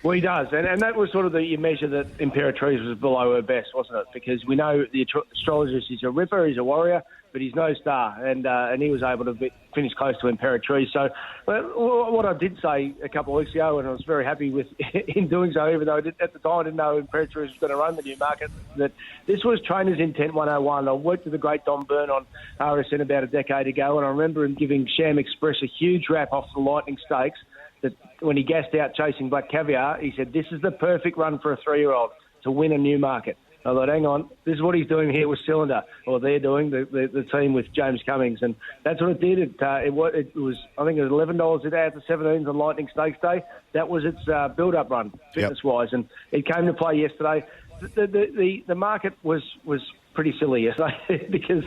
Well, he does, and that was sort of the measure that Imperatrice was below her best, wasn't it? Because we know the astrologist is a ripper, he's a warrior, but he's no star, and he was able to finish close to Imperatrice. So what I did say a couple of weeks ago, and I was very happy with in doing so, even though at the time I didn't know Imperatrice was going to run the Newmarket, that this was Trainer's Intent 101. I worked with the great Don Byrne on RSN about a decade ago, and I remember him giving Sham Express a huge rap off the Lightning Stakes, that when he gassed out chasing Black Caviar, he said, this is the perfect run for a 3-year-old to win a Newmarket. I thought, hang on, this is what he's doing here with Cylinder, or they're doing, the team with James Cummings, and that's what it did. It was, I think it was $11 a day at the 17s on Lightning Stakes Day. That was its build-up run, fitness-wise, and it came to play yesterday. The market was pretty silly yesterday because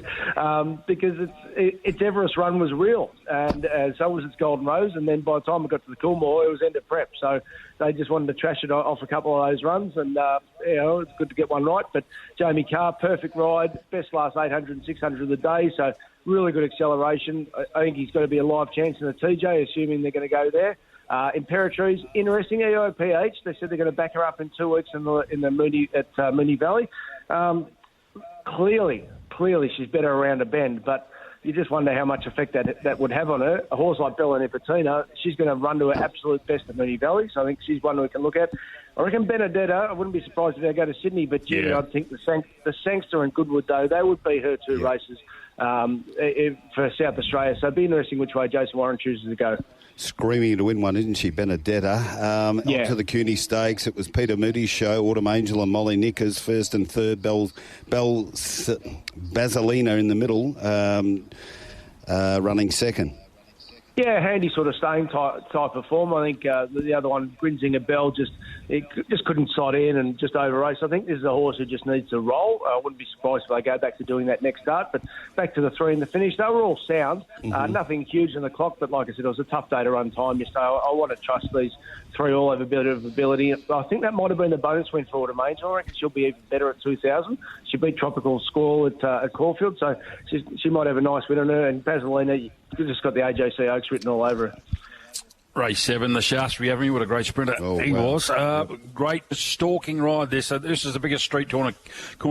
its Everest run was real, and so was its Golden Rose. And then by the time it got to the Coolmore, it was end of prep. So they just wanted to trash it off a couple of those runs, and it's good to get one right. But Jamie Carr, perfect ride, best last 800 and 600 of the day. So really good acceleration. I think he's got to be a live chance in the TJ, assuming they're going to go there. Imperatrice, interesting. EOPH, they said they're going to back her up in 2 weeks in the Moonee Valley. Clearly, she's better around a bend, but you just wonder how much effect that would have on her. A horse like Bella Nipotina, she's going to run to her absolute best at Moonee Valley, so I think she's one we can look at. I reckon Benedetta, I wouldn't be surprised if they go to Sydney, but I think the Sangster and Goodwood, though, they would be her two races for South Australia. So it'd be interesting which way Jason Warren chooses to go. Screaming to win one, isn't she, Benedetta? Onto the CUNY Stakes. It was Peter Moody's show. Autumn Angel and Molly Nickers first and third. Basilina in the middle, running second. Yeah, handy sort of staying type of form. I think the other one, Grinzinger Bell, just couldn't side in and just over race. I think this is a horse who just needs to roll. I wouldn't be surprised if they go back to doing that next start. But back to the three in the finish, they were all sound. Nothing huge in the clock, but like I said, it was a tough day to run time yesterday. I want to trust these three all have a bit of ability. I think that might have been the bonus win for Autumn Angel. I reckon she'll be even better at 2,000. She beat Tropical Squall at Caulfield, so she might have a nice win on her. And Basilina, just got the AJC Oaks written all over her. Race 7, the Shaftesbury Avenue. What a great sprinter he was. Great stalking ride there. So this is the biggest street corner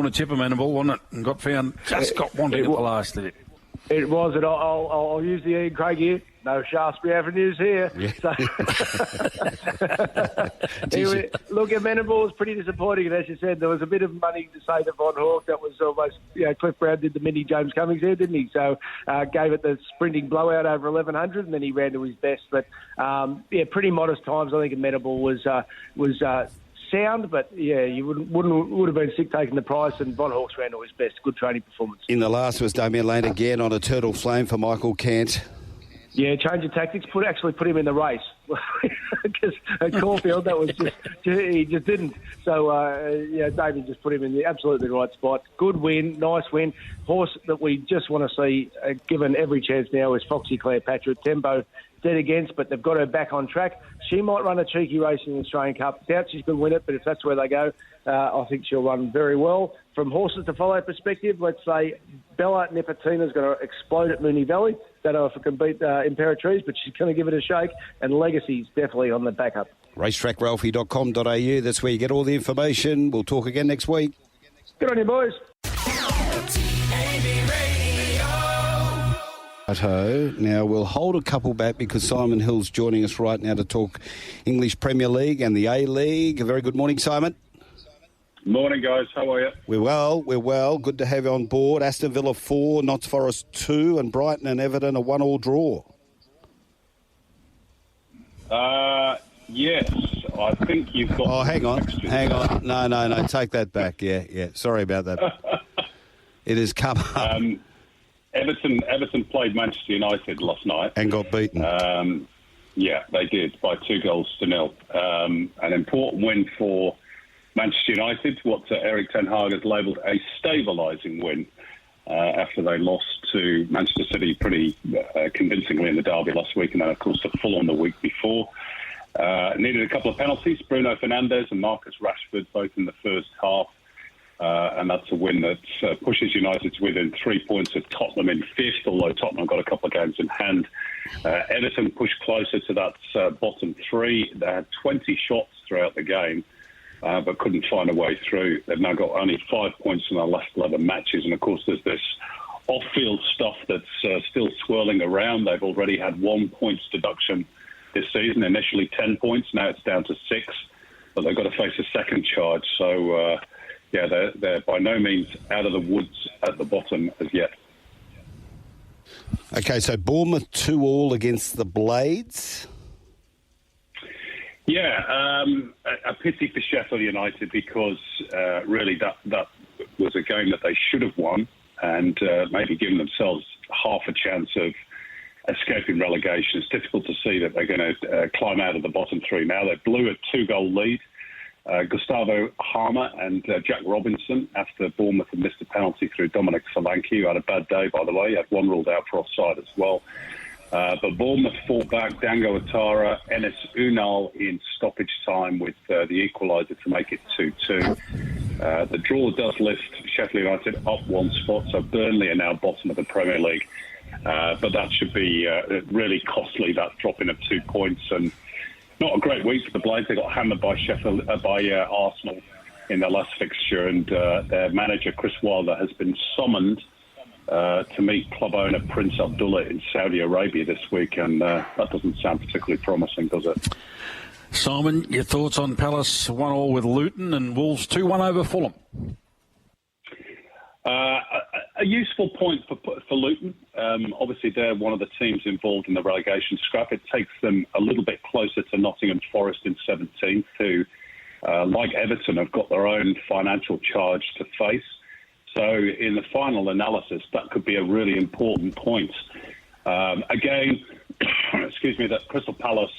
tip of Annabel, wasn't it? And just got wanting at the last there. It was, and I'll use the Ian Craig here. No Shaftesbury Avenues here. Yeah. So, look, Annabel was pretty disappointing, and as you said, there was a bit of money to say that Von Hawk. That was almost, Cliff Brown did the mini James Cummings there, didn't he? So gave it the sprinting blowout over 1,100, and then he ran to his best. But pretty modest times. I think Amenable was sound, but you would have been sick taking the price, and Von Hawk's ran to his best. Good training performance. In the last was Damien Lane again on a turtle flame for Michael Kent. Yeah, change of tactics. Put him in the race because at Caulfield he just didn't. So David just put him in the absolutely right spot. Good win, nice win. Horse that we just want to see given every chance now is Foxy Cleopatra. Tembo dead against, but they've got her back on track. She might run a cheeky race in the Australian Cup. Doubt she's going to win it, but if that's where they go, I think she'll run very well. From horses to follow perspective, let's say Bella Nipotina is going to explode at Moonee Valley. Don't know if it can beat Imperatrice, but she's going to give it a shake. And Legacy's definitely on the backup. RacetrackRalphy.com.au. That's where you get all the information. We'll talk again next week. Good on you, boys. Now, we'll hold a couple back because Simon Hill's joining us right now to talk English Premier League and the A-League. A very good morning, Simon. Morning, guys. How are you? We're well. Good to have you on board. Aston Villa 4, Notts Forest 2, and Brighton and Everton a 1-1 draw. Yes, I think you've got... Oh, hang on. No, take that back. Yeah. Sorry about that. It has come up. Everton played Manchester United last night. And got beaten. Yeah, they did, by 2-0. An important win for Manchester United, what Eric Ten Hag has labelled a stabilising win after they lost to Manchester City pretty convincingly in the derby last week, and then, of course, to Fulham the week before. Needed a couple of penalties, Bruno Fernandes and Marcus Rashford, both in the first half. And that's a win that pushes United to within 3 points of Tottenham in fifth, although Tottenham got a couple of games in hand. Everton pushed closer to that bottom three. They had 20 shots throughout the game, but couldn't find a way through. They've now got only 5 points in their last 11 matches. And, of course, there's this off-field stuff that's still swirling around. They've already had 1 points deduction this season, initially 10 points. Now it's down to 6, but they've got to face a second charge. So... they're by no means out of the woods at the bottom as yet. Okay, so Bournemouth 2-2 against the Blades. Yeah, a pity for Sheffield United because really that was a game that they should have won and maybe given themselves half a chance of escaping relegation. It's difficult to see that they're going to climb out of the bottom three now. They blew a 2-goal lead Gustavo Harmer and Jack Robinson, after Bournemouth had missed a penalty through Dominic Solanke, who had a bad day, by the way. He had one ruled out for offside as well. But Bournemouth fought back. Dango Atara, Enes Unal in stoppage time with the equaliser to make it 2-2. The draw does lift Sheffield United up one spot, so Burnley are now bottom of the Premier League. But that should be really costly, that dropping of 2 points. And not a great week for the Blades. They got hammered by Arsenal in their last fixture, and their manager, Chris Wilder, has been summoned to meet club owner Prince Abdullah in Saudi Arabia this week, and that doesn't sound particularly promising, does it? Simon, your thoughts on Palace 1-1 with Luton and Wolves 2-1 over Fulham? A useful point for Luton. Obviously, they're one of the teams involved in the relegation scrap. It takes them a little bit closer to Nottingham Forest in 17th, who, like Everton, have got their own financial charge to face. So in the final analysis, that could be a really important point. Again, that Crystal Palace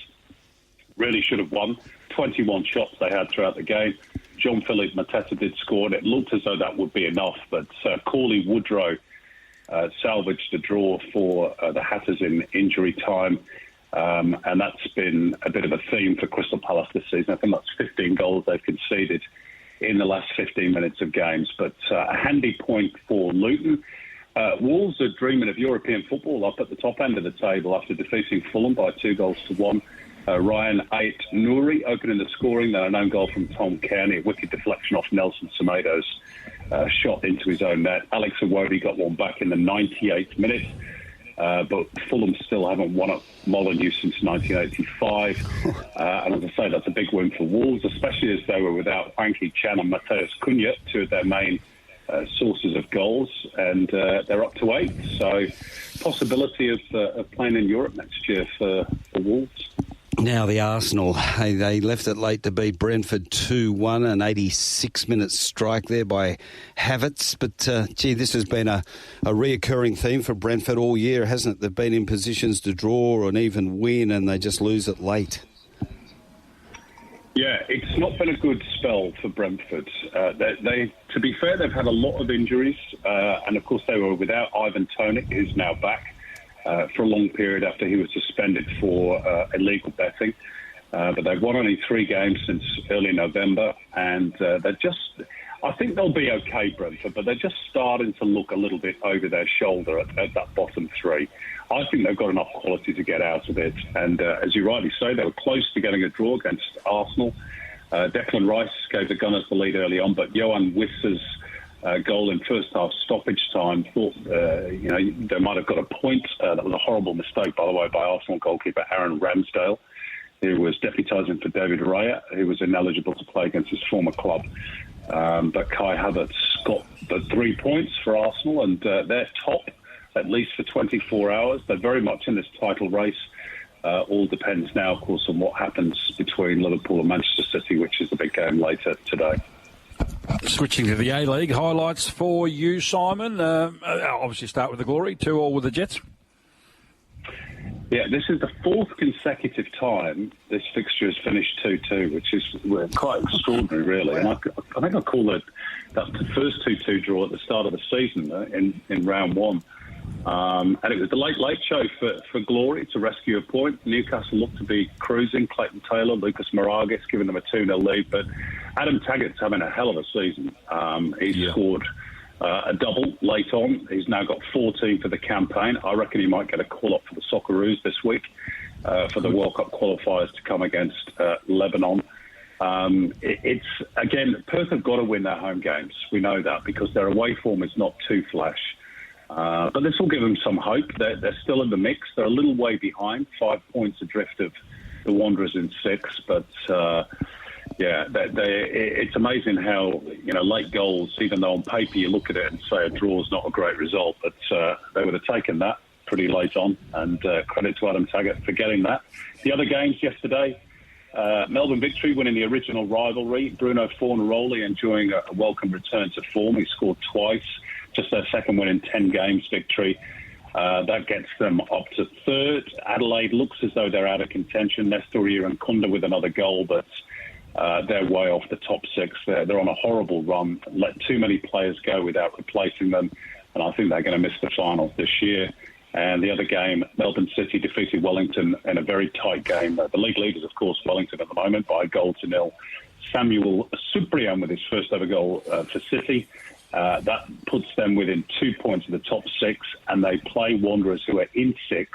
really should have won. 21 shots they had throughout the game. Jean-Philippe Mateta did score, and it looked as though that would be enough. But Corley Woodrow salvaged the draw for the Hatters in injury time. And that's been a bit of a theme for Crystal Palace this season. I think that's 15 goals they've conceded in the last 15 minutes of games. But a handy point for Luton. Wolves are dreaming of European football up at the top end of the table after defeating Fulham by 2-1. Ryan Ait-Nouri opening the scoring, then an own goal from Tom Kearney, a wicked deflection off Nelson Semedo's shot into his own net. Alex Iwobi got one back in the 98th minute, but Fulham still haven't won at Molineux since 1985. And as I say, that's a big win for Wolves, especially as they were without Anki Chan and Mateus Cunha, two of their main sources of goals, and they're up to 8. So possibility of playing in Europe next year for Wolves. Now the Arsenal, they left it late to beat Brentford 2-1, an 86-minute strike there by Havertz. But, this has been a reoccurring theme for Brentford all year, hasn't it? They've been in positions to draw or an even win, and they just lose it late. Yeah, it's not been a good spell for Brentford. To be fair, they've had a lot of injuries, and of course they were without Ivan Toney, who's now back for a long period after he was suspended for illegal betting. But they've won only 3 games since early November, and I think they'll be okay, Brentford, but they're just starting to look a little bit over their shoulder at that bottom 3. I think they've got enough quality to get out of it. And as you rightly say, they were close to getting a draw against Arsenal. Declan Rice gave the Gunners the lead early on, but Johan Wissa's goal in first half stoppage time thought, they might have got a point. That was a horrible mistake, by the way, by Arsenal goalkeeper Aaron Ramsdale, who was deputising for David Raya, who was ineligible to play against his former club. But Kai Havertz got the 3 points for Arsenal, and they're top, at least for 24 hours. They're very much in this title race. All depends now, of course, on what happens between Liverpool and Manchester City, which is the big game later today. Switching to the A-League, highlights for you, Simon. Obviously start with the Glory, 2-2 with the Jets. Yeah, this is the 4th consecutive time this fixture has finished 2-2, which is quite extraordinary, really. And I think I call it that's the first 2-2 draw at the start of the season in round 1. And it was the late show for Glory to rescue a point. Newcastle looked to be cruising. Clayton Taylor, Lucas Moragas giving them a 2-0 lead. But Adam Taggart's having a hell of a season. He scored a double late on. He's now got 14 for the campaign. I reckon he might get a call-up for the Socceroos this week for the World Cup qualifiers to come against Lebanon. It's again, Perth have got to win their home games. We know that because their away form is not too flash. But this will give them some hope. They're still in the mix. They're a little way behind, 5 points adrift of the Wanderers in 6. But it's amazing how late goals. Even though on paper you look at it and say a draw is not a great result, but they would have taken that pretty late on. And credit to Adam Taggart for getting that. The other games yesterday. Melbourne Victory winning the original rivalry. Bruno Fornaroli enjoying a welcome return to form. He scored twice. Just their second win in 10 games victory. That gets them up to 3rd. Adelaide looks as though they're out of contention. Nestor Irankunda with another goal, but They're way off the top 6. They're on a horrible run. Let too many players go without replacing them, and I think they're going to miss the finals this year. And the other game, Melbourne City defeated Wellington in a very tight game. The league leaders, of course, Wellington at the moment, by 1-0. Samuel Supriyan with his first ever goal for City. That puts them within 2 points of the top 6, and they play Wanderers, who are in 6th,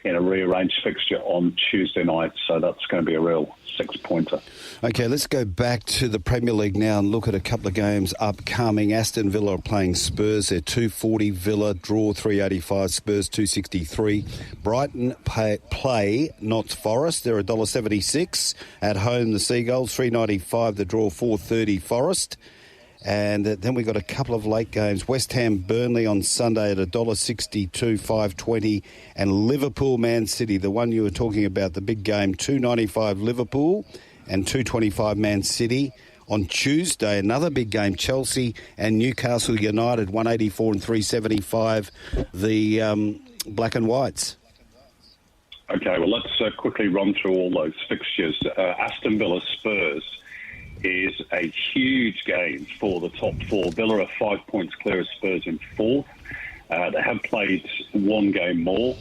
in a rearranged fixture on Tuesday night. So that's going to be a real 6-pointer. Okay, let's go back to the Premier League now and look at a couple of games upcoming. Aston Villa are playing Spurs. They're 240. Villa draw 385. Spurs 263. Brighton play Notts Forest. They're $1.76. At home, the Seagulls 395. The draw 430. Forest. And then we've got a couple of late games. West Ham, Burnley on Sunday at $1.62, $5.20. And Liverpool, Man City, the one you were talking about, the big game, $2.95 Liverpool and $2.25 Man City. On Tuesday, another big game, Chelsea and Newcastle United, $1.84 and $3.75, the Black and Whites. Okay, well, let's quickly run through all those fixtures. Aston Villa Spurs is a huge game for the top 4. Villa are 5 points clear of Spurs in 4th. They have played one game more.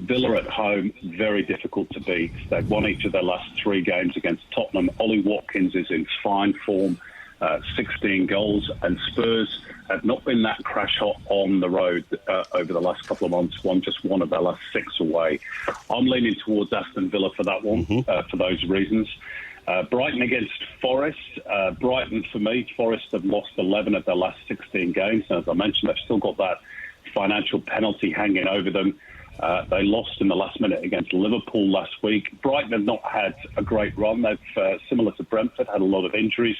Villa at home, very difficult to beat. They've won each of their last 3 games against Tottenham. Ollie Watkins is in fine form, 16 goals. And Spurs have not been that crash hot on the road over the last couple of months. Just one of their last 6 away. I'm leaning towards Aston Villa for that one, for those reasons. Brighton against Forest. Brighton, for me, Forest have lost 11 of their last 16 games. And as I mentioned, they've still got that financial penalty hanging over them. They lost in the last minute against Liverpool last week. Brighton have not had a great run. They've, similar to Brentford, had a lot of injuries.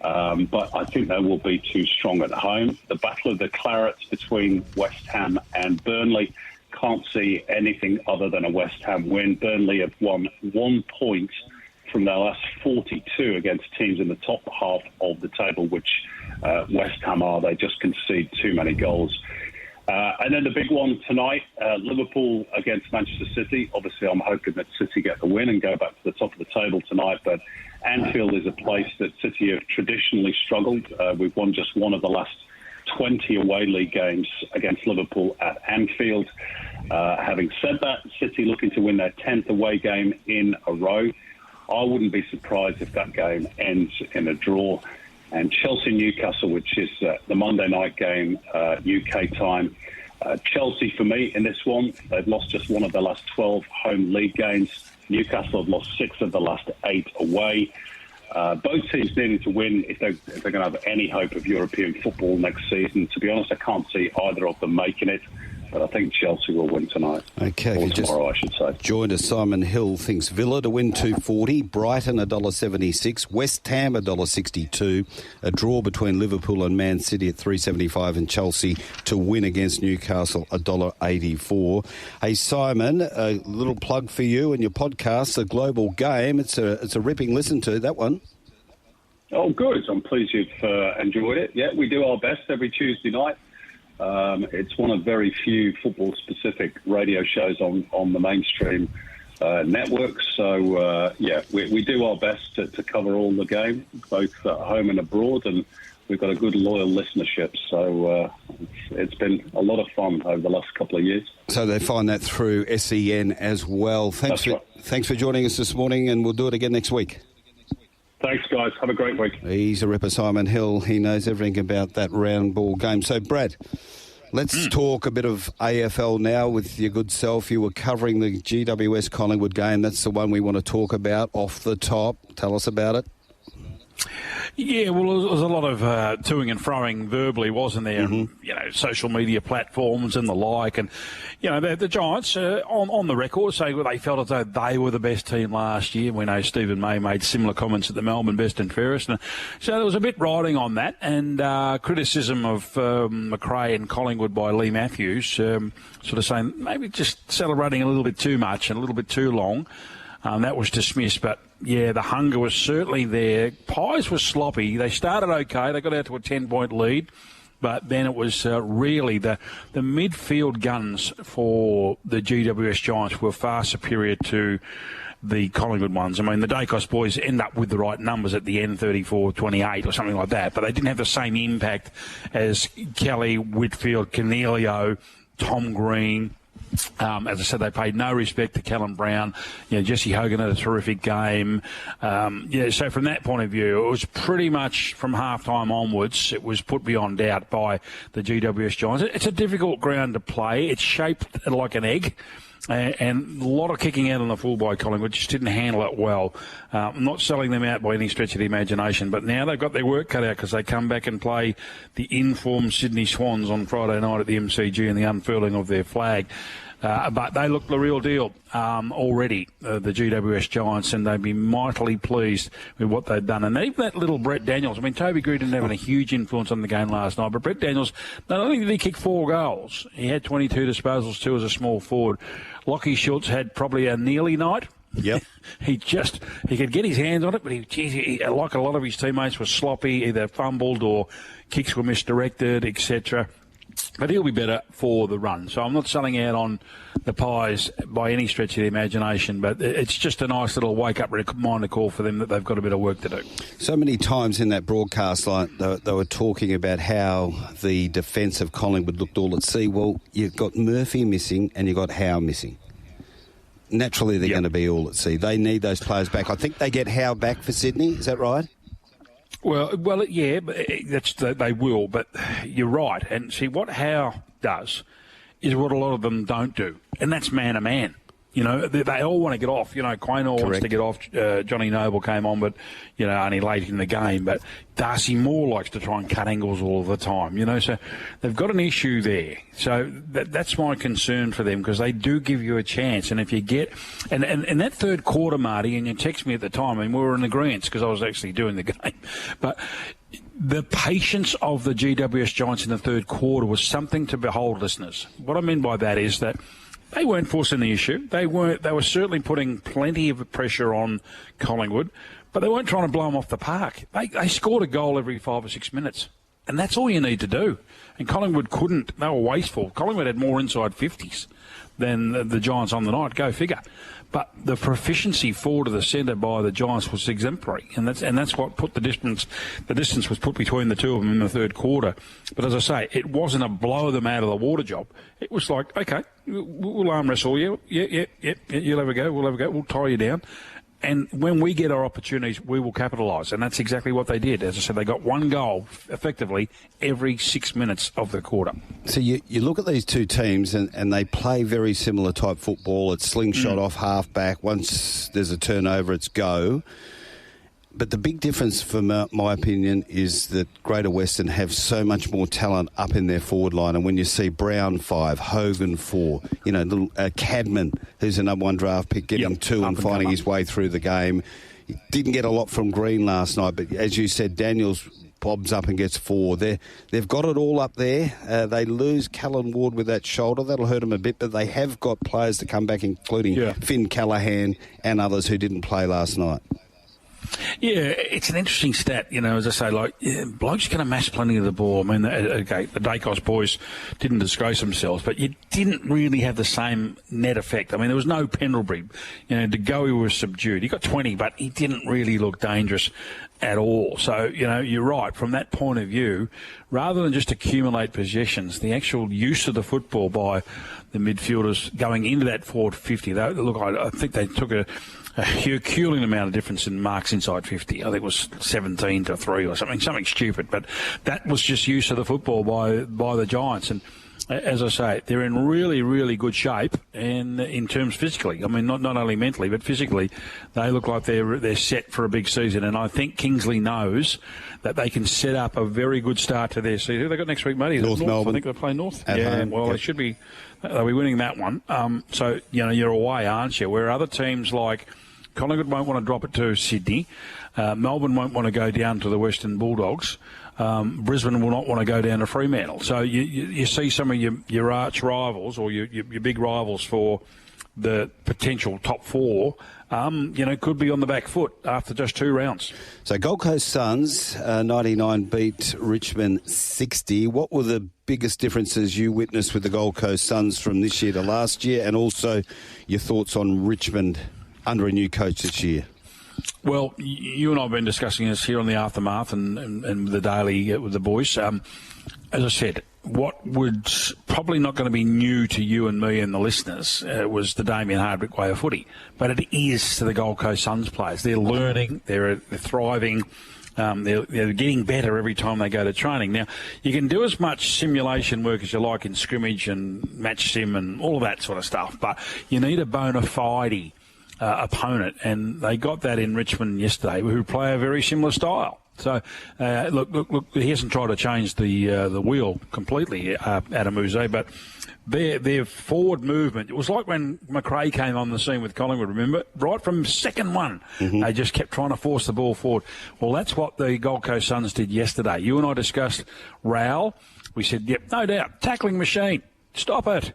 But I think they will be too strong at home. The battle of the clarets between West Ham and Burnley. Can't see anything other than a West Ham win. Burnley have won 1 point from their last 42 against teams in the top half of the table, which West Ham are. They just concede too many goals. And then the big one tonight, Liverpool against Manchester City. Obviously, I'm hoping that City get the win and go back to the top of the table tonight. But Anfield is a place that City have traditionally struggled. We've won just one of the last 20 away league games against Liverpool at Anfield. Having said that, City looking to win their 10th away game in a row. I wouldn't be surprised if that game ends in a draw. And Chelsea-Newcastle, which is the Monday night game, UK time. Chelsea, for me, in this one, they've lost just one of their last 12 home league games. Newcastle have lost 6 of the last 8 away. Both teams needing to win if they're going to have any hope of European football next season. To be honest, I can't see either of them making it. But I think Chelsea will win tonight. Okay, or tomorrow, I should say. Joined us, Simon Hill thinks Villa to win 240, Brighton $1.76, West Ham $1.62, a draw between Liverpool and Man City at $3.75, and Chelsea to win against Newcastle $1.84. Hey, Simon, a little plug for you and your podcast, The Global Game. It's a ripping listen to, that one. Oh, good. I'm pleased you've enjoyed it. Yeah, we do our best every Tuesday night. It's one of very few football-specific radio shows on the mainstream networks. So, we do our best to cover all the game, both at home and abroad, and we've got a good, loyal listenership. So it's been a lot of fun over the last couple of years. So they find that through SEN as well. Thanks for joining us this morning, and we'll do it again next week. Thanks, guys. Have a great week. He's a ripper, Simon Hill. He knows everything about that round ball game. So, Brad, let's talk a bit of AFL now with your good self. You were covering the GWS Collingwood game. That's the one we want to talk about off the top. Tell us about it. Yeah, well, there was a lot of toing and froing verbally, wasn't there? Mm-hmm. Social media platforms and the like. And, the Giants, on the record, say they felt as though they were the best team last year. We know Stephen May made similar comments at the Melbourne Best and Fairest. And so there was a bit riding on that. And criticism of McRae and Collingwood by Lee Matthews, sort of saying maybe just celebrating a little bit too much and a little bit too long. That was dismissed, but, yeah, the hunger was certainly there. Pies were sloppy. They started okay. They got out to a 10-point lead, but then it was really the midfield guns for the GWS Giants were far superior to the Collingwood ones. I mean, the Dacos boys end up with the right numbers at the end, 34-28 or something like that, but they didn't have the same impact as Kelly, Whitfield, Cornelio, Tom Green. As I said, they paid no respect to Callum Brown. Jesse Hogan had a terrific game. So from that point of view, it was pretty much from half-time onwards, it was put beyond doubt by the GWS Giants. It's a difficult ground to play. It's shaped like an egg. And a lot of kicking out on the full by Collingwood, just didn't handle it well. I'm not selling them out by any stretch of the imagination, but now they've got their work cut out because they come back and play the informed Sydney Swans on Friday night at the MCG and the unfurling of their flag. But they look the real deal already, the GWS Giants, and they'd be mightily pleased with what they've done. And even that little Brett Daniels, I mean, Toby Greer didn't have a huge influence on the game last night, but Brett Daniels, not only did he kick 4 goals, he had 22 disposals too as a small forward. Lockie Schultz had probably a nearly night. Yep. he could get his hands on it, but he, like a lot of his teammates, was sloppy, either fumbled or kicks were misdirected, etc. But he'll be better for the run. So I'm not selling out on the Pies by any stretch of the imagination, but it's just a nice little wake-up reminder call for them that they've got a bit of work to do. So many times in that broadcast, they were talking about how the defence of Collingwood looked all at sea. Well, you've got Murphy missing and you've got Howe missing. Naturally, they're going to be all at sea. They need those players back. I think they get Howe back for Sydney. Is that right? Well, yeah, they will, but you're right. And see, what Howe does is what a lot of them don't do, and that's man-to-man. They all want to get off. Quaynor wants to get off. Johnny Noble came on, but, only late in the game. But Darcy Moore likes to try and cut angles all the time, So they've got an issue there. So that's my concern for them, because they do give you a chance. And if you get... And that third quarter, Marty, and you text me at the time, and we were in agreement because I was actually doing the game. But... the patience of the GWS Giants in the third quarter was something to behold, listeners. What I mean by that is that they weren't forcing the issue. They were certainly putting plenty of pressure on Collingwood, but they weren't trying to blow them off the park. They scored a goal every 5 or 6 minutes, and that's all you need to do. And Collingwood couldn't. They were wasteful. Collingwood had more inside 50s than the Giants on the night. Go figure. But the proficiency forward of the centre by the Giants was exemplary, and that's what put the distance. The distance was put between the two of them in the third quarter. But as I say, it wasn't a blow them out of the water job. It was like, okay, we'll arm wrestle you. Yeah. You'll have a go. We'll have a go. We'll tie you down. And when we get our opportunities, we will capitalise. And that's exactly what they did. As I said, they got one goal, effectively, every 6 minutes of the quarter. So you look at these two teams, and they play very similar type football. It's slingshot off half-back. Once there's a turnover, it's go. But the big difference, for my opinion, is that Greater Western have so much more talent up in their forward line. And when you see Brown 5, Hogan 4, little Cadman, who's a number 1 draft pick, getting 2 and finding his way through the game. He didn't get a lot from Green last night, but as you said, Daniels bobs up and gets 4. They've got it all up there. They lose Callan Ward with that shoulder. That'll hurt them a bit, but they have got players to come back, including Finn Callahan and others who didn't play last night. Yeah, it's an interesting stat, as I say, blokes can amass plenty of the ball. I mean, okay, the Dacos boys didn't disgrace themselves, but you didn't really have the same net effect. I mean, there was no Pendlebury. De Goey was subdued. He got 20, but he didn't really look dangerous at all. So, you're right. From that point of view, rather than just accumulate possessions, the actual use of the football by the midfielders going into that forward 50, I think they took a Herculean amount of difference in marks inside 50. I think it was 17-3 or something stupid. But that was just use of the football by the Giants. And as I say, they're in really, really good shape, and in terms physically. I mean, not only mentally, but physically, they look like they're set for a big season. And I think Kingsley knows that they can set up a very good start to their season. Who they got next week, mate? North Melbourne. I think they play North. At home. Well, they should be. They'll be winning that one. So you're away, aren't you? Where other teams like Collingwood won't want to drop it to Sydney. Melbourne won't want to go down to the Western Bulldogs. Brisbane will not want to go down to Fremantle. So you see some of your arch rivals or your big rivals for the potential top 4, could be on the back foot after just 2 rounds. So Gold Coast Suns 99 beat Richmond 60. What were the biggest differences you witnessed with the Gold Coast Suns from this year to last year, and also your thoughts on Richmond under a new coach this year? Well, you and I have been discussing this here on the Aftermath and the Daily with the boys. As I said, what was probably not going to be new to you and me and the listeners was the Damien Hardwick way of footy. But it is to the Gold Coast Suns players. They're learning, they're thriving, they're getting better every time they go to training. Now, you can do as much simulation work as you like in scrimmage and match sim and all of that sort of stuff, but you need a bona fide opponent, and they got that in Richmond yesterday, who play a very similar style. So, look, he hasn't tried to change the wheel completely, Adam Uze, but their forward movement, it was like when McRae came on the scene with Collingwood, remember? Right from second one, they just kept trying to force the ball forward. Well, that's what the Gold Coast Suns did yesterday. You and I discussed Raoul. We said, yep, no doubt, tackling machine. Stop it.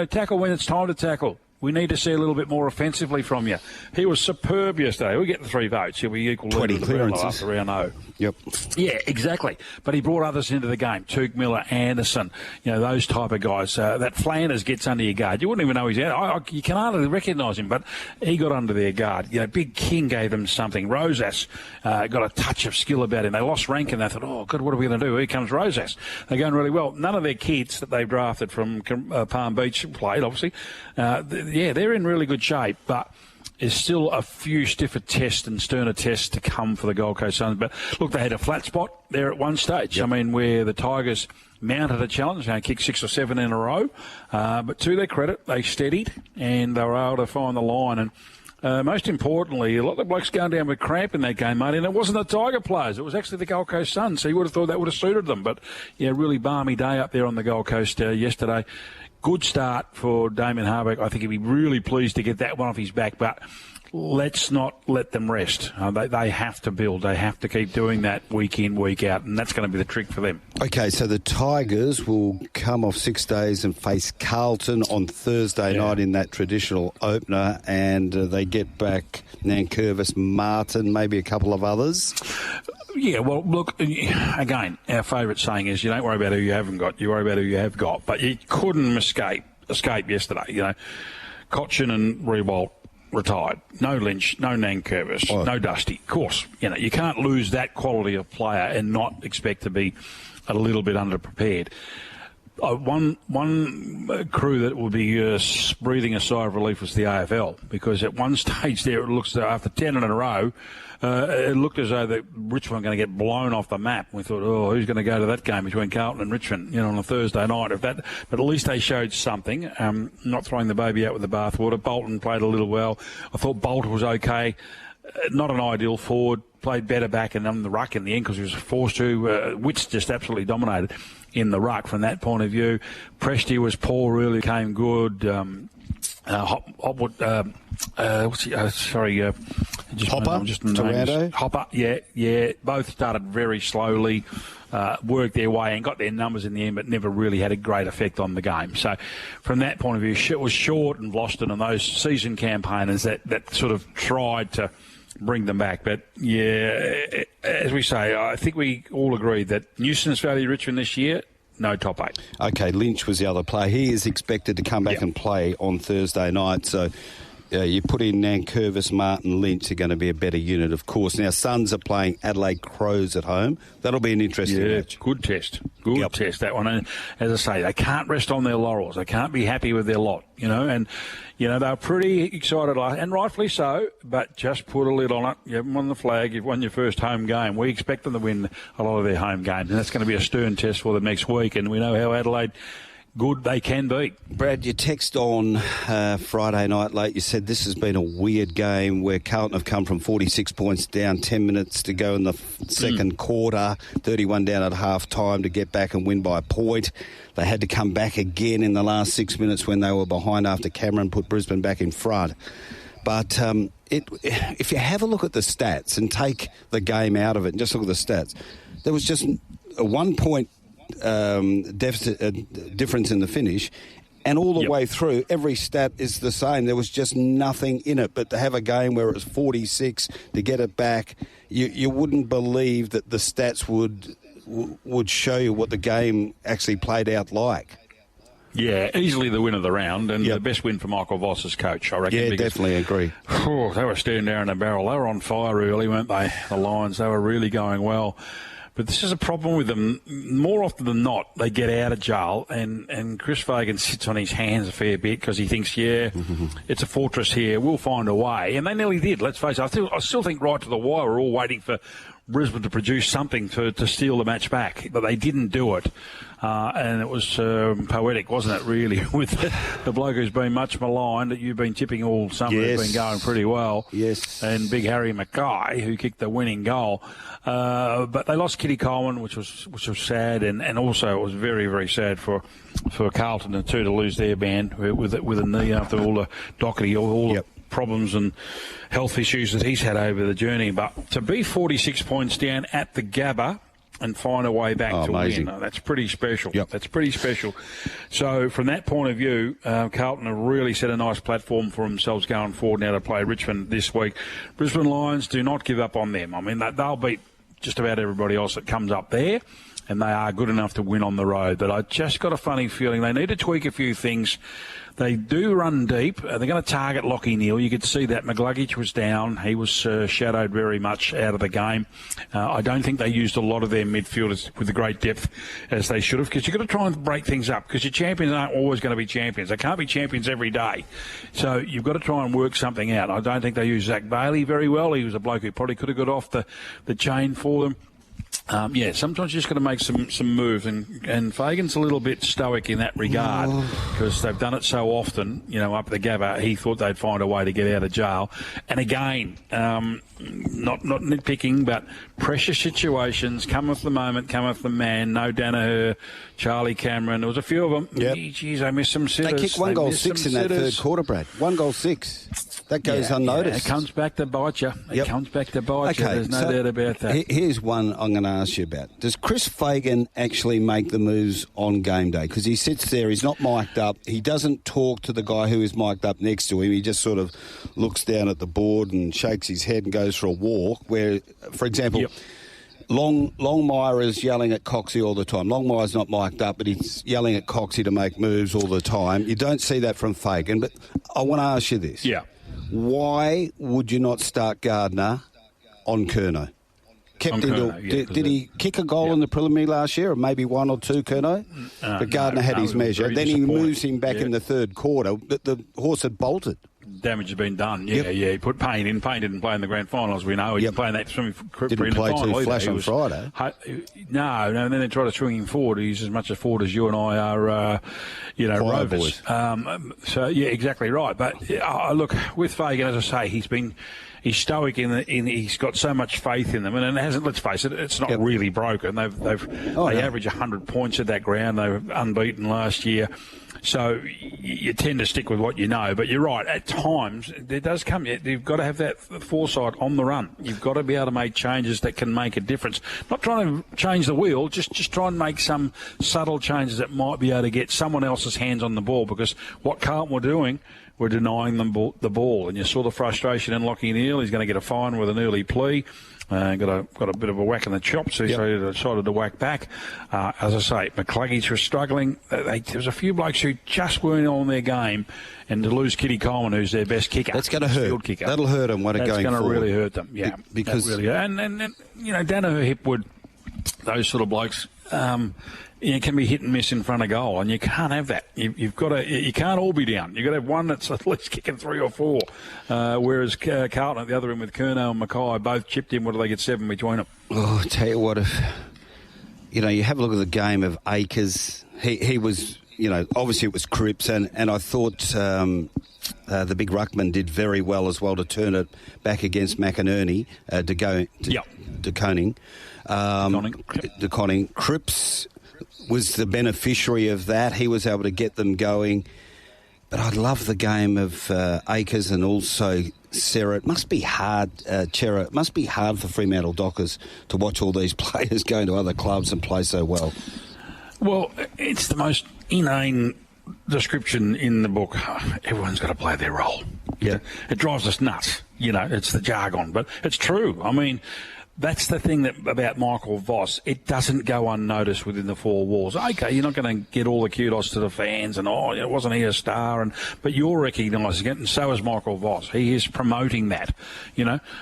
Tackle when it's time to tackle. We need to see a little bit more offensively from you. He was superb yesterday. We get the 3 votes. He'll be equal 20 clearances after round 0. Yep. Yeah, exactly. But he brought others into the game. Tuke Miller, Anderson, those type of guys. That Flanders gets under your guard. You wouldn't even know he's out. You can hardly recognise him, but he got under their guard. Big King gave them something. Rosas got a touch of skill about him. They lost rank and they thought, oh, God, what are we going to do? Here comes Rosas. They're going really well. None of their kids that they've drafted from Palm Beach played, obviously. They're in really good shape, but there's still a few stiffer tests and sterner tests to come for the Gold Coast Suns. But look, they had a flat spot there at one stage. Yep. I mean, where the Tigers mounted a challenge, kicked 6 or 7 in a row. But to their credit, they steadied and they were able to find the line. And most importantly, a lot of the blokes going down with cramp in that game, Marty, and it wasn't the Tiger players. It was actually the Gold Coast Suns. So you would have thought that would have suited them. But, really balmy day up there on the Gold Coast yesterday. Good start for Damien Hardwick. I think he'd be really pleased to get that one off his back, but let's not let them rest. They have to build. They have to keep doing that week in, week out, and that's going to be the trick for them. Okay, so the Tigers will come off 6 days and face Carlton on Thursday night in that traditional opener, and they get back Nankervis, Martin, maybe a couple of others. Yeah, well, look, again, our favourite saying is you don't worry about who you haven't got, you worry about who you have got. But you couldn't escape yesterday. Cochin and Rewalt retired. No Lynch, no Nankervis, no Dusty. Of course, you can't lose that quality of player and not expect to be a little bit underprepared. One crew that will be breathing a sigh of relief was the AFL, because at one stage there it looks after 10 in a row, it looked as though that Richmond were going to get blown off the map. We thought, who's going to go to that game between Carlton and Richmond, on a Thursday night? But at least they showed something, not throwing the baby out with the bathwater. Bolton played a little well. I thought Bolt was okay. Not an ideal forward, played better back and on the ruck in the end because he was forced to. Witts just absolutely dominated in the ruck from that point of view. Presti was poor, really came good. Hopwood, Taranto? Hopper, yeah. Both started very slowly, worked their way and got their numbers in the end, but never really had a great effect on the game. So from that point of view, it was Short and Vlosten and those season campaigners that sort of tried to bring them back. But, as we say, I think we all agree that nuisance value Richmond this year, no top 8. Okay, Lynch was the other player. He is expected to come back and play on Thursday night. So you put in Nankervis, Martin, Lynch are going to be a better unit, of course. Now, Suns are playing Adelaide Crows at home. That'll be an interesting match. Good test. Good test, that one. And as I say, they can't rest on their laurels. They can't be happy with their lot, And, they were pretty excited, and rightfully so, but just put a lid on it. You haven't won the flag. You've won your first home game. We expect them to win a lot of their home games, and that's going to be a stern test for them next week. And we know how Adelaide good they can be. Brad, you text on Friday night late. You said this has been a weird game where Carlton have come from 46 points down, 10 minutes to go in the second quarter, 31 down at half-time to get back and win by a point. They had to come back again in the last 6 minutes when they were behind after Cameron put Brisbane back in front. But if you have a look at the stats and take the game out of it and just look at the stats, there was just a 1 point difference in the finish, and all the way through every stat is the same. There was just nothing in it. But to have a game where it was 46 to get it back, you wouldn't believe that the stats would show you what the game actually played out like. Yeah, easily the win of the round, and the best win for Michael Voss's coach, I reckon. Yeah, definitely agree. They were staring down the barrel. They were on fire early, weren't they? The Lions, they were really going well. But this is a problem with them. More often than not, they get out of jail, and Chris Fagan sits on his hands a fair bit because he thinks, it's a fortress here. We'll find a way. And they nearly did, let's face it. I still think right to the wire we're all waiting for Brisbane to produce something to steal the match back, but they didn't do it. And it was poetic, wasn't it, really, with the bloke who's been much maligned that you've been tipping all summer. Yes. Has been going pretty well. Yes. And Big Harry Mackay, who kicked the winning goal. But they lost Kitty Coleman, which was sad, and also it was very, very sad for Carlton and to lose their band with a knee after all the Doherty, all the problems and health issues that he's had over the journey. But to be 46 points down at the Gabba and find a way back to win, that's pretty special. Yep. That's pretty special. So from that point of view, Carlton have really set a nice platform for themselves going forward now to play Richmond this week. Brisbane Lions, do not give up on them. I mean, they'll beat just about everybody else that comes up there, and they are good enough to win on the road. But I just got a funny feeling they need to tweak a few things. They do run deep. They're going to target Lachie Neale. You could see that McGluggage was down. He was shadowed very much out of the game. I don't think they used a lot of their midfielders with the great depth as they should have, because you've got to try and break things up, because your champions aren't always going to be champions. They can't be champions every day. So you've got to try and work something out. I don't think they used Zach Bailey very well. He was a bloke who probably could have got off the chain for them. Sometimes you just got to make some moves, and Fagan's a little bit stoic in that regard because they've done it so often, up at the Gabba. He thought they'd find a way to get out of jail. And again, not nitpicking, but pressure situations, cometh the moment, cometh the man. No Danaher, Charlie Cameron, there was a few of them. Yep. Geez, they missed some sitters. They kicked 1 goal 6 in that third quarter, Brad. 1 goal 6. That goes unnoticed. It comes back to bite you. It comes back to bite you. There's no doubt about that. Here's one I'm going to ask you about. Does Chris Fagan actually make the moves on game day? Because he sits there, he's not mic'd up. He doesn't talk to the guy who is mic'd up next to him. He just sort of looks down at the board and shakes his head and goes for a walk. Where, for example, Longmire is yelling at Coxie all the time. Longmire's not mic'd up, but he's yelling at Coxie to make moves all the time. You don't see that from Fagan. But I want to ask you this. Yeah. Why would you not start Gardner on Curnow? Did he kick a goal in the preliminary last year, or maybe 1 or 2, Curnow? But Gardner had his measure. Then he moves him back in the third quarter. The horse had bolted. Damage has been done. He put Payne in. Payne didn't play in the grand final, as we know. He didn't play in that swimming didn't play too flash on Friday. No, and then they tried to swing him forward. He's as much a forward as you and I are, rovers. Exactly right. But look, with Fagan, as I say, he's stoic he's got so much faith in them, and it hasn't. Let's face it, it's not really broken. They average 100 points at that ground. They were unbeaten last year. So you tend to stick with what you know. But you're right, at times there does come, you've got to have that foresight on the run. You've got to be able to make changes that can make a difference. Not trying to change the wheel, just try and make some subtle changes that might be able to get someone else's hands on the ball, because what Carlton were doing, we're denying them the ball. And you saw the frustration in Lachie Neale. He's going to get a fine with an early plea. Got a bit of a whack in the chops, so he decided to whack back. As I say, McCluggage was struggling. There was a few blokes who just weren't on their game, and to lose Kitty Coleman, who's their best kicker. That's going to hurt. Kicker, that'll hurt them when it's going forward. That's going to really hurt them, because and Danaher, Hipwood, those sort of blokes, it can be hit and miss in front of goal, and you can't have that. You've got to. You can't all be down. You've got to have one that's at least kicking 3 or 4. Whereas Carlton at the other end with Curnow and Mackay both chipped in. What do they get, 7 between them? Oh, I tell you what, if you have a look at the game of Akers, he was, obviously it was Cripps, and I thought the big ruckman did very well as well to turn it back against McInerney to Conning. Cripps was the beneficiary of that. He was able to get them going. But I love the game of Akers and also Sarah. It must be hard, Chera. It must be hard for Fremantle Dockers to watch all these players going to other clubs and play so well. Well, it's the most inane description in the book. Everyone's got to play their role. Yeah. It drives us nuts. It's the jargon, but it's true. I mean, That's the thing about Michael Voss. It doesn't go unnoticed within the four walls. Okay, you're not going to get all the kudos to the fans and, wasn't he a star? But you're recognising it, and so is Michael Voss. He is promoting that,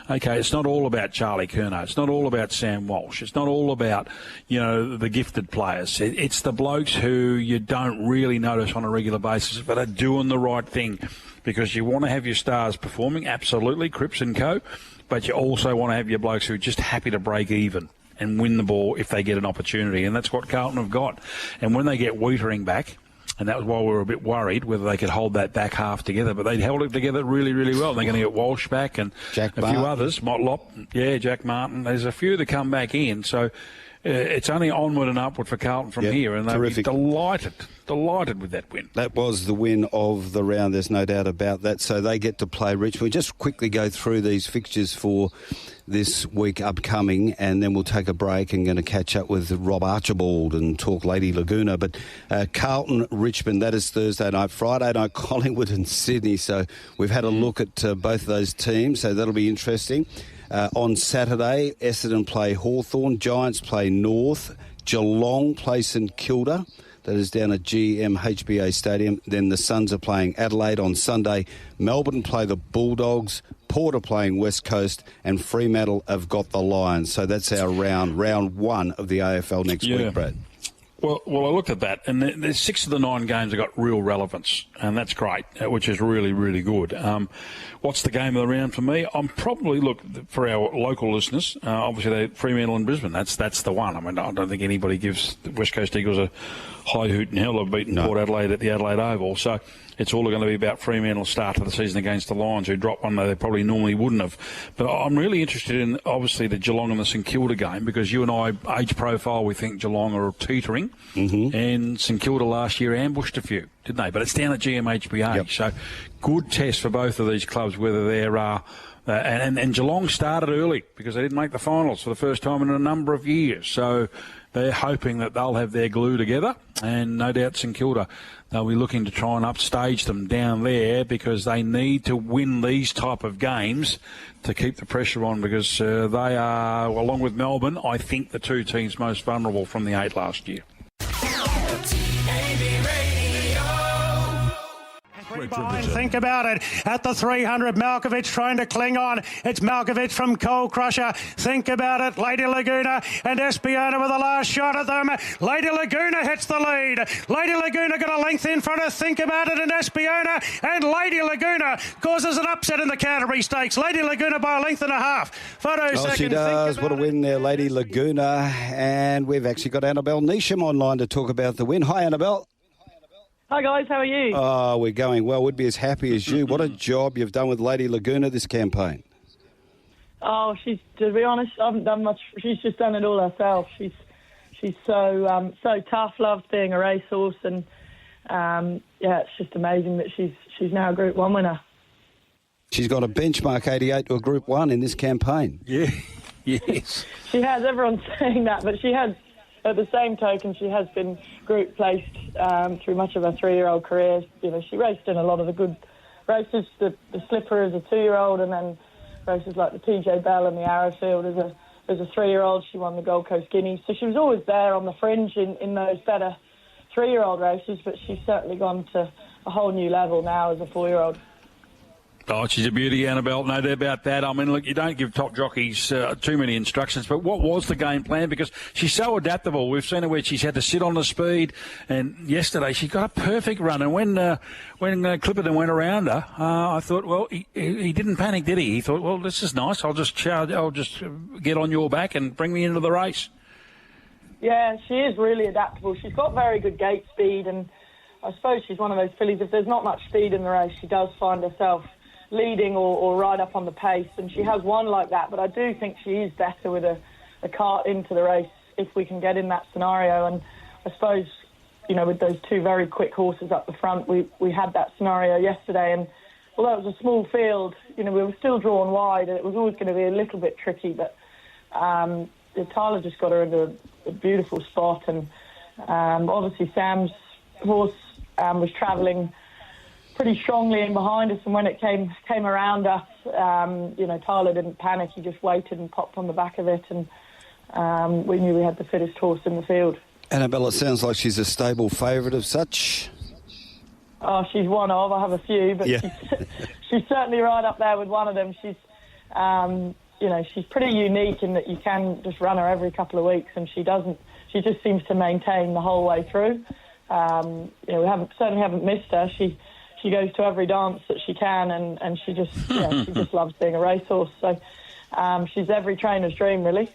Okay, it's not all about Charlie Curnow. It's not all about Sam Walsh. It's not all about, the gifted players. It's the blokes who you don't really notice on a regular basis but are doing the right thing, because you want to have your stars performing, absolutely, Cripps and co., but you also want to have your blokes who are just happy to break even and win the ball if they get an opportunity. And that's what Carlton have got. And when they get Wiedering back, and that was why we were a bit worried whether they could hold that back half together, but they held it together really, really well. They're going to get Walsh back and Jack a Martin. Few others. Motlop, Jack Martin. There's a few that come back in. So it's only onward and upward for Carlton from here, and they'll be delighted with that win. That was the win of the round, there's no doubt about that. So they get to play Richmond. Just quickly go through these fixtures for this week upcoming, and then we'll take a break and going to catch up with Rob Archibald and talk Lady Laguna. But Carlton, Richmond, that is Thursday night. Friday night, Collingwood and Sydney. So we've had a look at both of those teams, so that'll be interesting. On Saturday, Essendon play Hawthorn, Giants play North, Geelong play St Kilda. That is down at GMHBA Stadium. Then the Suns are playing Adelaide on Sunday. Melbourne play the Bulldogs. Port are playing West Coast. And Fremantle have got the Lions. So that's our round one of the AFL next week, Brad. Well, I looked at that, and the 6 of the 9 games have got real relevance, and that's great, which is really, really good. What's the game of the round for me? I'm probably, for our local listeners, obviously Fremantle and Brisbane, that's the one. I mean, I don't think anybody gives the West Coast Eagles a high hoot and hell of beating Port Adelaide at the Adelaide Oval. So it's all going to be about Fremantle's start to the season against the Lions, who dropped one that they probably normally wouldn't have. But I'm really interested in, obviously, the Geelong and the St Kilda game, because you and I, age profile, we think Geelong are teetering, and St Kilda last year ambushed a few, didn't they? But it's down at GMHBA. Yep. So good test for both of these clubs, whether they're... and Geelong started early because they didn't make the finals for the first time in a number of years. So they're hoping that they'll have their glue together, and no doubt St Kilda, they'll be looking to try and upstage them down there, because they need to win these type of games to keep the pressure on, because they are, along with Melbourne, I think the two teams most vulnerable from the 8 last year. Behind, think about it. At the 300, Malkovich trying to cling on. It's Malkovich from Coal Crusher. Think about it. Lady Laguna and Espiona with the last shot at them. Lady Laguna hits the lead. Lady Laguna got a length in front of Think About It and Espiona. And Lady Laguna causes an upset in the Canterbury Stakes. Lady Laguna by a length and a half. She does. What a win there, Lady Laguna. And we've actually got Annabel Neasham online to talk about the win. Hi, Annabel. Hi guys, how are you? Oh, we're going well. We'd be as happy as you. What a job you've done with Lady Laguna this campaign. Oh, to be honest, I haven't done much. She's just done it all herself. She's so tough, loves being a racehorse, and it's just amazing that she's now a Group 1 winner. She's got a benchmark 88 to a Group 1 in this campaign. Yeah, yes. She has. Everyone's saying that, but she has. At the same token, she has been group placed through much of her 3-year-old career. She raced in a lot of the good races, the Slipper as a 2-year-old, and then races like the TJ Bell and the Arrowfield as a 3-year-old. She won the Gold Coast Guineas. So she was always there on the fringe in those better 3-year-old races, but she's certainly gone to a whole new level now as a 4-year-old. Oh, she's a beauty, Annabel, no doubt about that. I mean, look, you don't give top jockeys too many instructions, but what was the game plan? Because she's so adaptable. We've seen her where she's had to sit on the speed, and yesterday she got a perfect run. And when Clipperton went around her, I thought, well, he didn't panic, did he? He thought, well, this is nice. I'll just get on your back and bring me into the race. Yeah, she is really adaptable. She's got very good gate speed, and I suppose she's one of those fillies. If there's not much speed in the race, she does find herself leading or right up on the pace, and she has one like that, but I do think she is better with a cart into the race if we can get in that scenario. And I suppose, with those two very quick horses up the front, we had that scenario yesterday, and although it was a small field, we were still drawn wide, and it was always going to be a little bit tricky, but Tyler just got her into a beautiful spot, and obviously Sam's horse was travelling pretty strongly in behind us, and when it came around us, Tyler didn't panic. He just waited and popped on the back of it, and we knew we had the fittest horse in the field. Annabel, it sounds like she's a stable favourite of such. Oh, she's one of. I have a few, but yeah. she's certainly right up there with one of them. She's, she's pretty unique in that you can just run her every couple of weeks, and she doesn't. She just seems to maintain the whole way through. We certainly haven't missed her. She goes to every dance that she can, and she just she just loves being a racehorse. So she's every trainer's dream, really.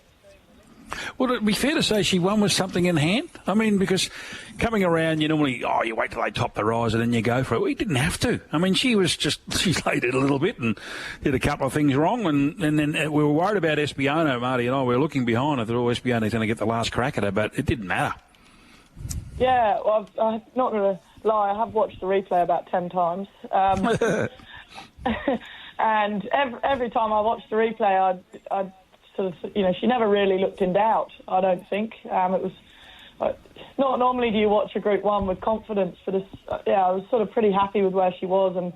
Would it be fair to say she won with something in hand? I mean, because coming around, you normally, you wait till they top the rise and then you go for it. We didn't have to. I mean, she laid it a little bit and did a couple of things wrong. And then we were worried about Espiona, Marty and I. We were looking behind. I thought, Espiona's going to get the last crack at her, but it didn't matter. Yeah, well, I'm not going to lie. I have watched the replay about 10 times. And every time I watched the replay, I'd sort of, she never really looked in doubt, I don't think. It was not normally do you watch a Group 1 with confidence, but I was sort of pretty happy with where she was, and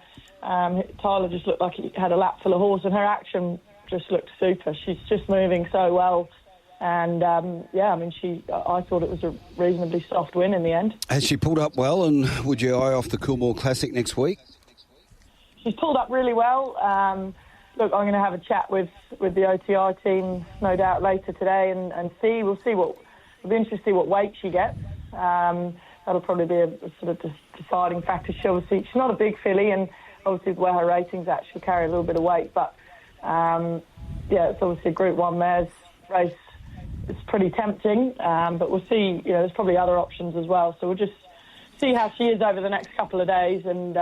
Tyler just looked like he had a lap full of horse, and her action just looked super. She's just moving so well, and I thought it was a reasonably soft win in the end. Has she pulled up well, and would you eye off the Coolmore Classic next week? She's pulled up really well. Look, I'm going to have a chat with the OTI team, no doubt, later today, and see. We'll see it'll be interesting to see what weight she gets. That'll probably be a sort of deciding factor. She's not a big filly, and obviously where her rating's at, she'll carry a little bit of weight. But it's obviously a Group 1 mares race. It's pretty tempting, but we'll see. There's probably other options as well. So we'll just see how she is over the next couple of days, and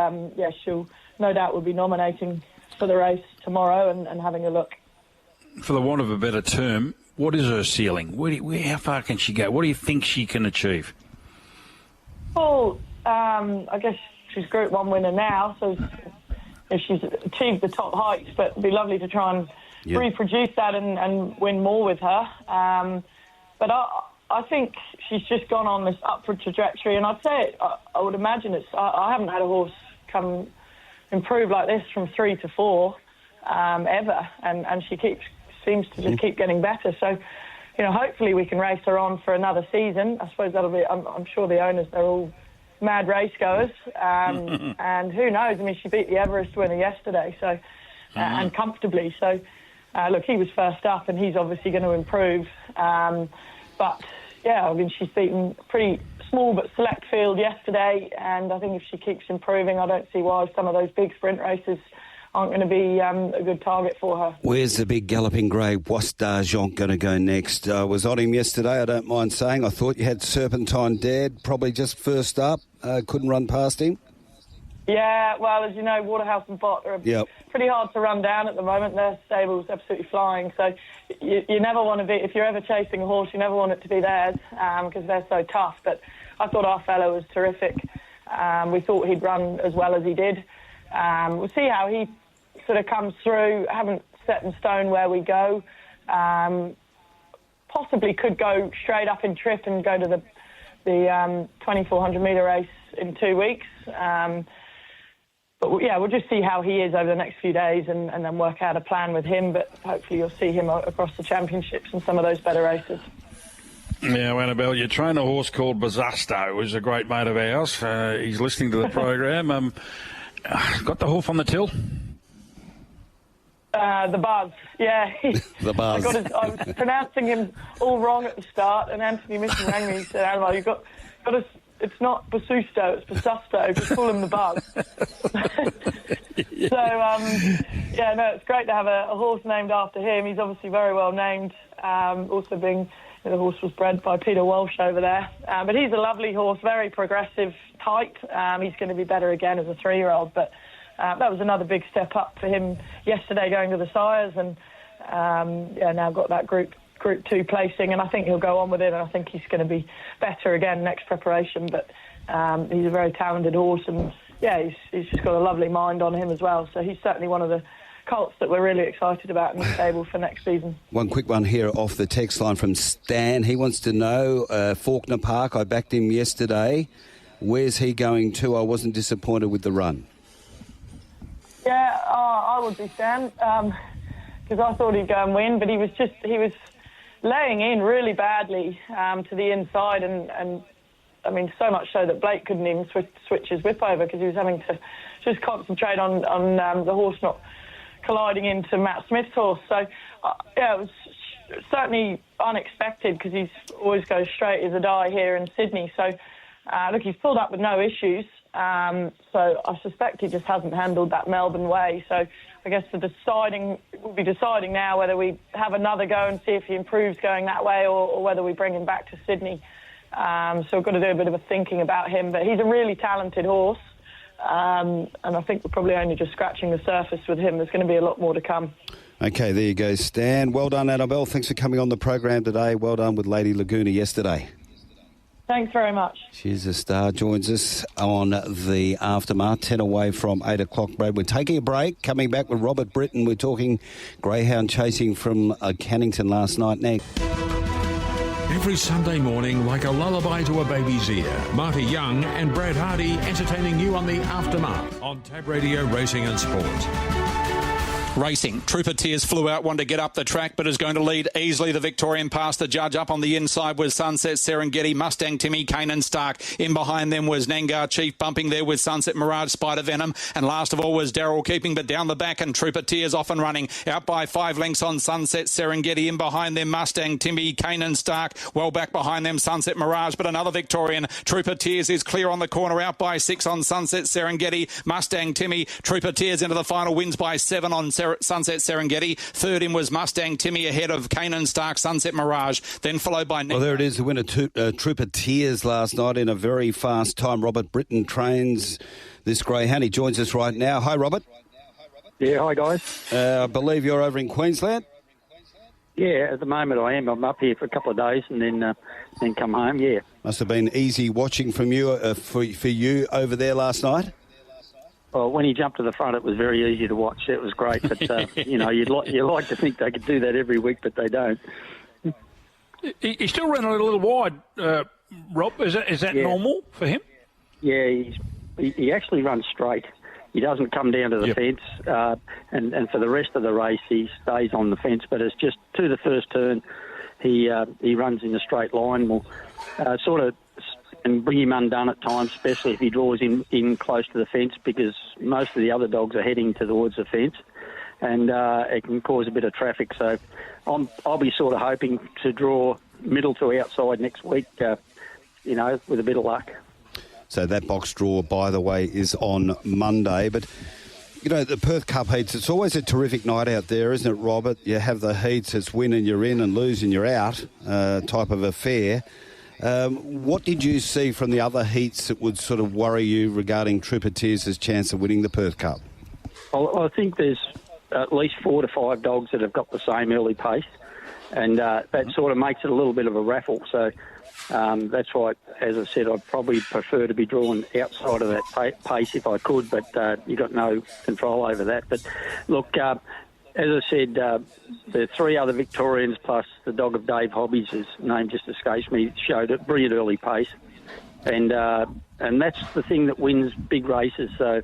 she'll no doubt will be nominating for the race tomorrow and having a look. For the want of a better term, what is her ceiling? How far can she go? What do you think she can achieve? Well, I guess she's Group 1 winner now, so she's achieved the top heights, but it'd be lovely to try and reproduce that and win more with her. But I think she's just gone on this upward trajectory, and I'd say I would imagine I haven't had a horse come improve like this from 3 to 4 ever, and she seems to just keep getting better. So, hopefully we can race her on for another season. I suppose that'll be. I'm sure the owners, they're all mad race goers, and who knows? I mean, she beat the Everest winner yesterday, so and comfortably. So, look, he was first up, and he's obviously going to improve. But yeah, I mean, she's beaten pretty small but select field yesterday, and I think if she keeps improving, I don't see why some of those big sprint races aren't going to be a good target for her. Where's the big galloping grey Wastargent going to go next? I was on him yesterday, I don't mind saying. I thought you had Serpentine Dad, probably just first up, couldn't run past him. Yeah, well, as you know, Waterhouse and Bott are pretty hard to run down at the moment. Their stable's absolutely flying, so you never want to be, if you're ever chasing a horse, you never want it to be theirs, because they're so tough. But I thought our fellow was terrific. We thought he'd run as well as he did. We'll see how he sort of comes through. Haven't set in stone where we go. Possibly could go straight up in trip and go to the 2,400 metre race in 2 weeks. But we'll just see how he is over the next few days and then work out a plan with him. But hopefully you'll see him across the championships and some of those better races. Now, Annabel, you train a horse called Bazasto, who's a great mate of ours. He's listening to the program. Got the hoof on the till? The Buzz, yeah. The Buzz. I was pronouncing him all wrong at the start, and Anthony Mission rang me and said, Annabel, you've got to, it's not Basusto, it's Basusto, just call him the Buzz. So, it's great to have a horse named after him. He's obviously very well named, also being, the horse was bred by Peter Walsh over there. But he's a lovely horse, very progressive, tight. He's going to be better again as a 3-year-old, but that was another big step up for him yesterday going to the sires, and now got that Group 2 placing, and I think he'll go on with it, and I think he's going to be better again next preparation. But he's a very talented horse, and he's just got a lovely mind on him as well. So he's certainly one of the colts that we're really excited about in the stable for next season. One quick one here off the text line from Stan. He wants to know, Faulkner Park, I backed him yesterday. Where's he going to? I wasn't disappointed with the run. Yeah, I would be Stan, because I thought he'd go and win, but he was laying in really badly to the inside, and I mean, so much so that Blake couldn't even switch his whip over because he was having to just concentrate on the horse not colliding into Matt Smith's horse. So, yeah, it was certainly unexpected because he always goes straight as a die here in Sydney. So, look, he's pulled up with no issues. So I suspect he just hasn't handled that Melbourne way. So I guess we'll be deciding now whether we have another go and see if he improves going that way or whether we bring him back to Sydney. So we've got to do a bit of a thinking about him. But he's a really talented horse. And I think we're probably only just scratching the surface with him. There's going to be a lot more to come. Okay, there you go, Stan. Well done, Annabel. Thanks for coming on the program today. Well done with Lady Laguna yesterday. Thanks very much. She's a star. Joins us on the aftermath, 10 away from 8 o'clock, Brad. We're taking a break. Coming back with Robert Britton. We're talking greyhound chasing from Cannington last night. Next. Every Sunday morning, like a lullaby to a baby's ear, Marty Young and Brad Hardie entertaining you on the aftermath on Tab Radio Racing and Sport. Racing. Trooper Tears flew out, wanted to get up the track, but is going to lead easily. The Victorian past the judge. Up on the inside was Sunset Serengeti, Mustang Timmy, Kanan Stark. In behind them was Nangar Chief, bumping there with Sunset Mirage, Spider Venom. And last of all was Daryl keeping, but down the back, and Trooper Tears off and running. Out by 5 lengths on Sunset Serengeti. In behind them, Mustang Timmy, Kanan Stark. Well back behind them, Sunset Mirage, but another Victorian. Trooper Tears is clear on the corner. Out by 6 on Sunset Serengeti. Mustang Timmy. Trooper Tears into the final, wins by 7 on Sunset Serengeti. Third in was Mustang Timmy ahead of Kanan Stark, Sunset Mirage, then followed by... Well, there it is, the winner, Trooper Tears last night in a very fast time. Robert Britton trains this greyhound. He joins us right now. Hi, Robert. Yeah, hi, guys. I believe you're over in Queensland? Yeah, at the moment I am. I'm up here for a couple of days and then come home, yeah. Must have been easy watching from you for you over there last night? Well, when he jumped to the front, it was very easy to watch. It was great, but you like to think they could do that every week, but they don't. He still ran a little wide, Rob. Is that normal for him? Yeah, he actually runs straight. He doesn't come down to the fence, and for the rest of the race, he stays on the fence. But it's just to the first turn, he runs in a straight line. Will sort of. And bring him undone at times, especially if he draws in close to the fence, because most of the other dogs are heading towards the fence, and it can cause a bit of traffic. So I'll be sort of hoping to draw middle to outside next week, with a bit of luck. So that box draw, by the way, is on Monday. But, the Perth Cup heats, it's always a terrific night out there, isn't it, Robert? You have the heats, it's win and you're in and lose and you're out type of affair. What did you see from the other heats that would sort of worry you regarding Trooper Tears' chance of winning the Perth Cup? Well, I think there's at least 4 to 5 dogs that have got the same early pace, and that sort of makes it a little bit of a raffle. So that's why, as I said, I'd probably prefer to be drawn outside of that pace if I could, but you've got no control over that. But look... as I said, the 3 other Victorians plus the dog of Dave Hobbies, his name just escapes me, showed a brilliant early pace. And that's the thing that wins big races. So,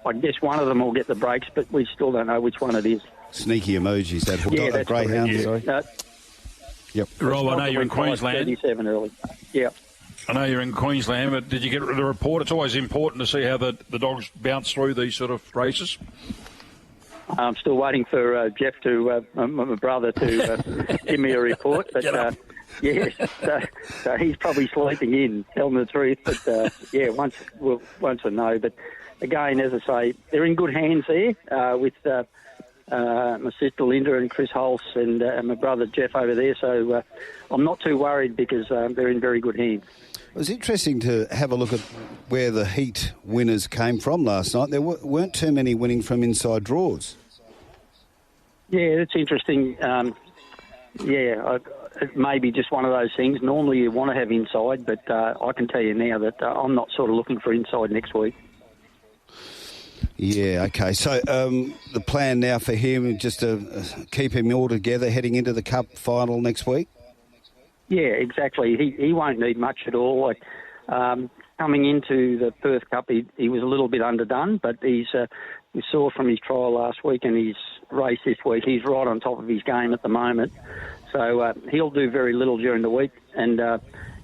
I guess one of them will get the breaks, but we still don't know which one it is. Sneaky emojis, that greyhound, sorry. Yep. Rob, I know you're in Queensland. 37 early. Yeah. I know you're in Queensland, but did you get the report? It's always important to see how the dogs bounce through these sort of races. I'm still waiting for Jeff my brother, to give me a report. But yes, so he's probably sleeping in, telling the truth. But once I know. But again, as I say, they're in good hands there with my sister Linda and Chris Hulse and my brother Jeff over there. So I'm not too worried because they're in very good hands. It was interesting to have a look at where the heat winners came from last night. There weren't too many winning from inside draws. Yeah, it's interesting. It may be just one of those things. Normally you want to have inside, but I can tell you now that I'm not sort of looking for inside next week. Yeah, okay. So the plan now for him is just to keep him all together heading into the Cup final next week? Yeah, exactly. He won't need much at all. 100% coming into the Perth Cup, he was a little bit underdone, but we saw from his trial last week and his race this week, he's right on top of his game at the moment. So he'll do very little during the week, and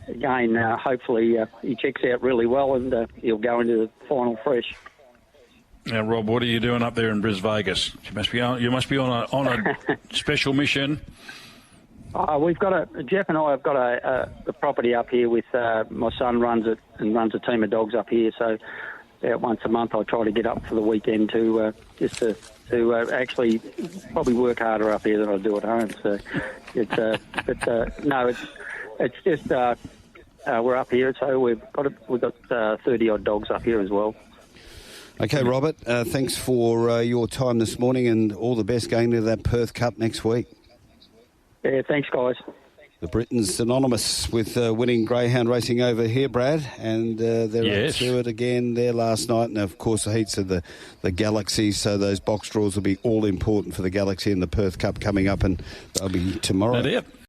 again, hopefully he checks out really well, and he'll go into the final fresh. Now, Rob, what are you doing up there in Bris Vegas? You must be on a special mission. Jeff and I have got a property up here with my son runs it and runs a team of dogs up here. So about once a month I try to get up for the weekend to actually probably work harder up here than I do at home. So it's just we're up here, so we've got 30 odd dogs up here as well. Okay, Robert, thanks for your time this morning, and all the best going to that Perth Cup next week. Yeah, thanks, guys. The Britton's synonymous with winning greyhound racing over here, Brad, and they're up to it again there last night. And, of course, the heats of the Galaxy, so those box draws will be all important for the Galaxy and the Perth Cup coming up, and they'll be tomorrow. That's it.